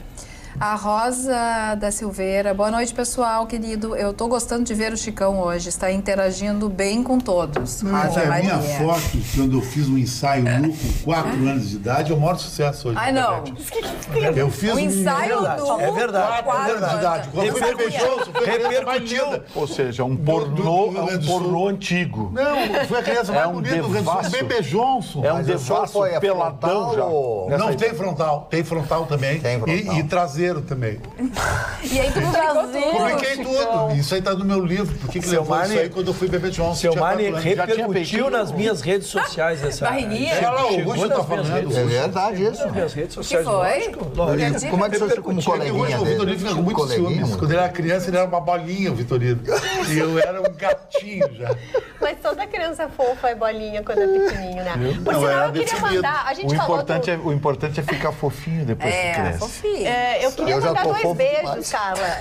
A Rosa da Silveira, boa noite, pessoal, querido. Eu tô gostando de ver o Chicão hoje, está interagindo bem com todos. Mas Rosa a minha Maria. foto, quando eu fiz um ensaio nu com 4 anos de idade, é o maior sucesso hoje. Ai, na não. internet. Eu fiz Um ensaio nu. É verdade. 4 anos de idade. Quando eu fui Bebê Johnson, foi a criança mais linda. Ou seja, um pornô, do Rio Grande do Sul. pornô antigo. Não, foi a criança mais bonita do Rio Grande do Sul. Bebê Johnson. É um Mas o senhor devasso foi peladão frontal já. ou- Nessa Não, idade. tem frontal. Tem frontal também. Tem frontal. E traseiro também. E aí tu publicou tudo. Publiquei tudo. Isso aí tá no meu livro. Por que Seu levou Marne- isso aí quando eu fui Bebê Johnson? Seu Tinha Marne 4 anos. Já tinha repercutiu peitinho? nas minhas redes sociais essa... Barriguinha? Olha lá, o Chegou Russo nas tá minhas falando. redes É verdade isso. Nas minhas redes sociais, foi? lógico. lógico. Como é que o senhor como coleguinha O Vitorino dele? fica com muitos Coleguinha, ciúmes. mano. Quando ele era criança, ele era uma bolinha, o Vitorino. E eu era um gatinho já. Mas toda criança fofa é bolinha quando é pequenininho, né? Por Não, sinal, era eu queria definido. mandar... A gente O falou importante é ficar fofinho depois que cresce. fofinho. Eu queria Eu já mandar tô 2 fofo beijos, demais. Carla.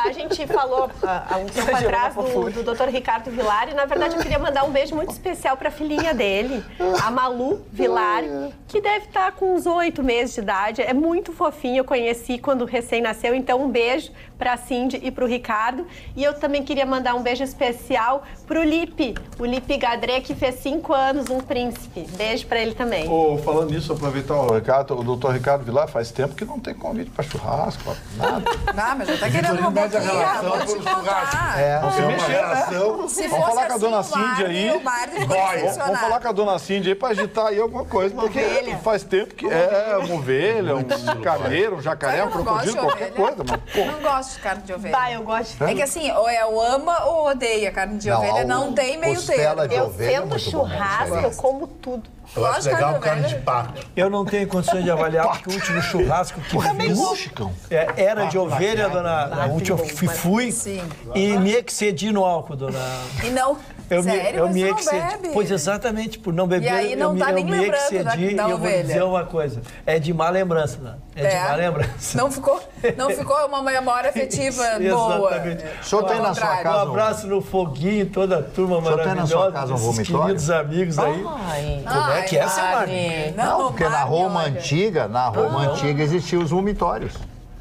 A gente falou há um tempo atrás do Dr. Ricardo Vilar e, na verdade, eu queria mandar um beijo muito especial para a filhinha dele, a Malu Vilar, que deve estar com uns 8 meses de idade. É muito fofinha, eu conheci quando recém-nasceu. Então, um beijo para a Cindy e para o Ricardo. E eu também queria mandar um beijo especial para o Lipe Gadré, que fez 5 anos, um príncipe. Beijo para ele também. Falando nisso, aproveitar o doutor Ricardo Vilar, faz tempo que não tem convite para churrasco, nada. Ah, mas já tá querendo uma Mede a boquinha, relação vou te por churrasco. contar. É, Você relação. Se Vamos fosse falar com a dona assim, o Cindy Marne- aí. O Marne ficou Vamos decepcionado. falar com a dona Cindy aí para agitar aí alguma coisa, porque ovelha. faz tempo que é uma ovelha, um carneiro, um jacaré, um Eu não gosto crocodilo, de qualquer ovelha. coisa, mas pô. Não gosto de carne de ovelha. Vai, eu gosto. É que assim, ou ama ou odeia carne de ovelha, não tem meio costela termo. de Eu ovelha é sendo muito bom, churrasco, né? eu como tudo. Eu acho Lógico, legal carne de carne de ovelha. pato. Eu não tenho condições de avaliar, porque o último churrasco que fiz Chicão. era de ovelha, dona. O último que fui Sim. e me excedi no álcool, dona. E não, sério, eu mas me você não excedi. bebe. Pois exatamente, por não beber, E aí não eu, tá eu nem me lembrando excedi da e eu vou ovelha. dizer uma coisa. É de má lembrança, né? É de má lembrança. Não ficou uma memória afetiva boa. Exatamente. O senhor tem na sua contrário. Um casa abraço no foguinho, toda a turma senhor tem na maravilhosa, sua casa um esses vomitório? queridos amigos aí. Como é que é, seu Marne? Não, porque na Marne, Roma olha. Antiga existiam os vomitórios.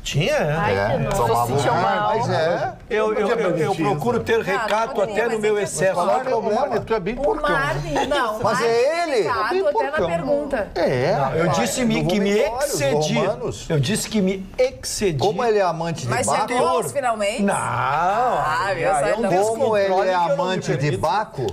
Tinha, é? Ai, que nojo. tomava Se sentiu mal. mas é. Eu procuro ter recato não, até no mas meu é que excesso. Qual é o Marne, problema? tu é bem O porcão. Marne, não. Mas Marne é ele, tem é bem pecado até na porcão. pergunta. É. Eu disse que me vomitórios excedi. romanos. Eu disse que me excedi. Como ele é amante de Mas Baco, chegou finalmente? Não. viu? aí é um Como como ele descontrole é que eu não me amante de permito. Baco,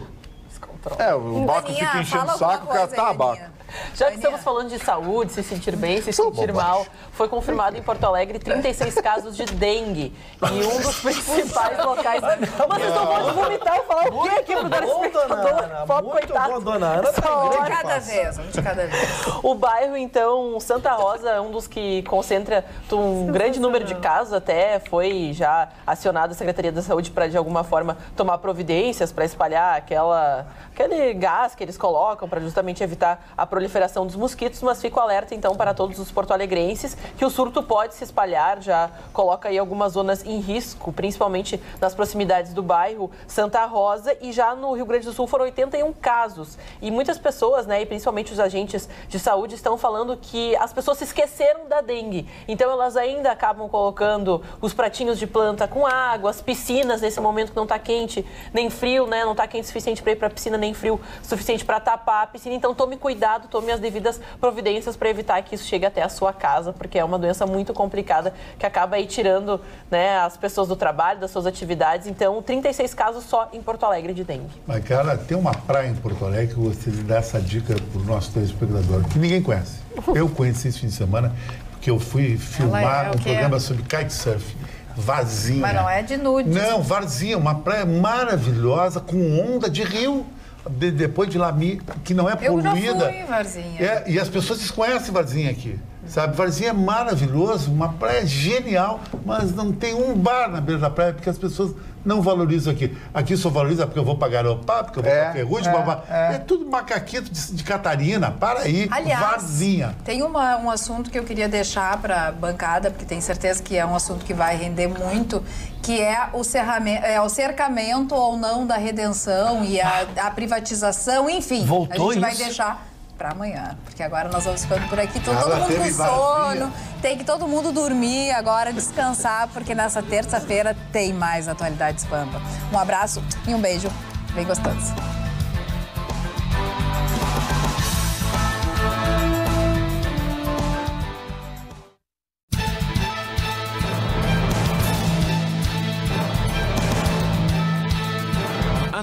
O Baco Aninha, fica enchendo fala o saco, alguma o cara coisa tá aí, Baco. Aninha. Já que estamos falando de saúde, se sentir bem, se sentir bobagem. mal, foi confirmado em Porto Alegre 36 casos de dengue. E um dos principais locais... Vocês não podem vomitar e falar o quê aqui pro telespectador? Pobre coitado. Bom, dona Ana. Essa tá hora. De cada vez, um de cada vez. O bairro, então, Santa Rosa, é um dos que concentra um grande número de casos. Até foi já acionada a Secretaria da Saúde para, de alguma forma, tomar providências para espalhar aquele gás que eles colocam para justamente evitar a proliferação dos mosquitos. Mas fico alerta, então, para todos os porto-alegrenses que o surto pode se espalhar. Já coloca aí algumas zonas em risco, principalmente nas proximidades do bairro Santa Rosa. E já no Rio Grande do Sul foram 81 casos. E muitas pessoas, né, e principalmente os agentes de saúde, estão falando que as pessoas se esqueceram da dengue. Então elas ainda acabam colocando os pratinhos de planta com água, as piscinas nesse momento que não está quente nem frio, né? Não está quente o suficiente para ir para a piscina, nem frio o suficiente para tapar a piscina. Então tome cuidado, tome as devidas providências para evitar que isso chegue até a sua casa, porque é uma doença muito complicada que acaba aí tirando, né, as pessoas do trabalho, das suas atividades. Então 36 casos só em Porto Alegre de dengue. Mas, cara, tem uma praia em Porto Alegre que eu gostaria de dar essa dica para o nosso telespectador, que ninguém conhece. Eu conheci esse fim de semana porque eu fui filmar é o um quê? programa sobre kitesurf. Varzinha. Mas não é de nude. Não, Varzinha, uma praia maravilhosa com onda de rio. depois de Lami, que não é poluída. Eu já fui em Varzinha. E as pessoas desconhecem Varzinha aqui. Sabe, Varzinha é maravilhoso, uma praia genial, mas não tem um bar na beira da praia porque as pessoas não valorizam aqui. Aqui só valoriza porque eu vou pagar o pá, porque eu vou para Ferrugem, é tudo macaquito de Catarina, para aí, aliás, Varzinha. Tem um assunto que eu queria deixar para a bancada, porque tenho certeza que é um assunto que vai render muito, que é o cercamento ou não da redenção e a privatização, enfim. Voltou a gente vai isso? deixar para amanhã, porque agora nós vamos ficando por aqui, todo mundo com sono, tem que todo mundo dormir agora, descansar, porque nessa terça-feira tem mais Atualidades Pampa. Um abraço e um beijo bem gostoso.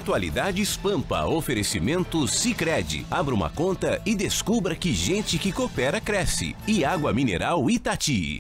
Atualidades Pampa, oferecimento Sicredi. Abra uma conta e descubra que gente que coopera cresce. E água mineral Itati.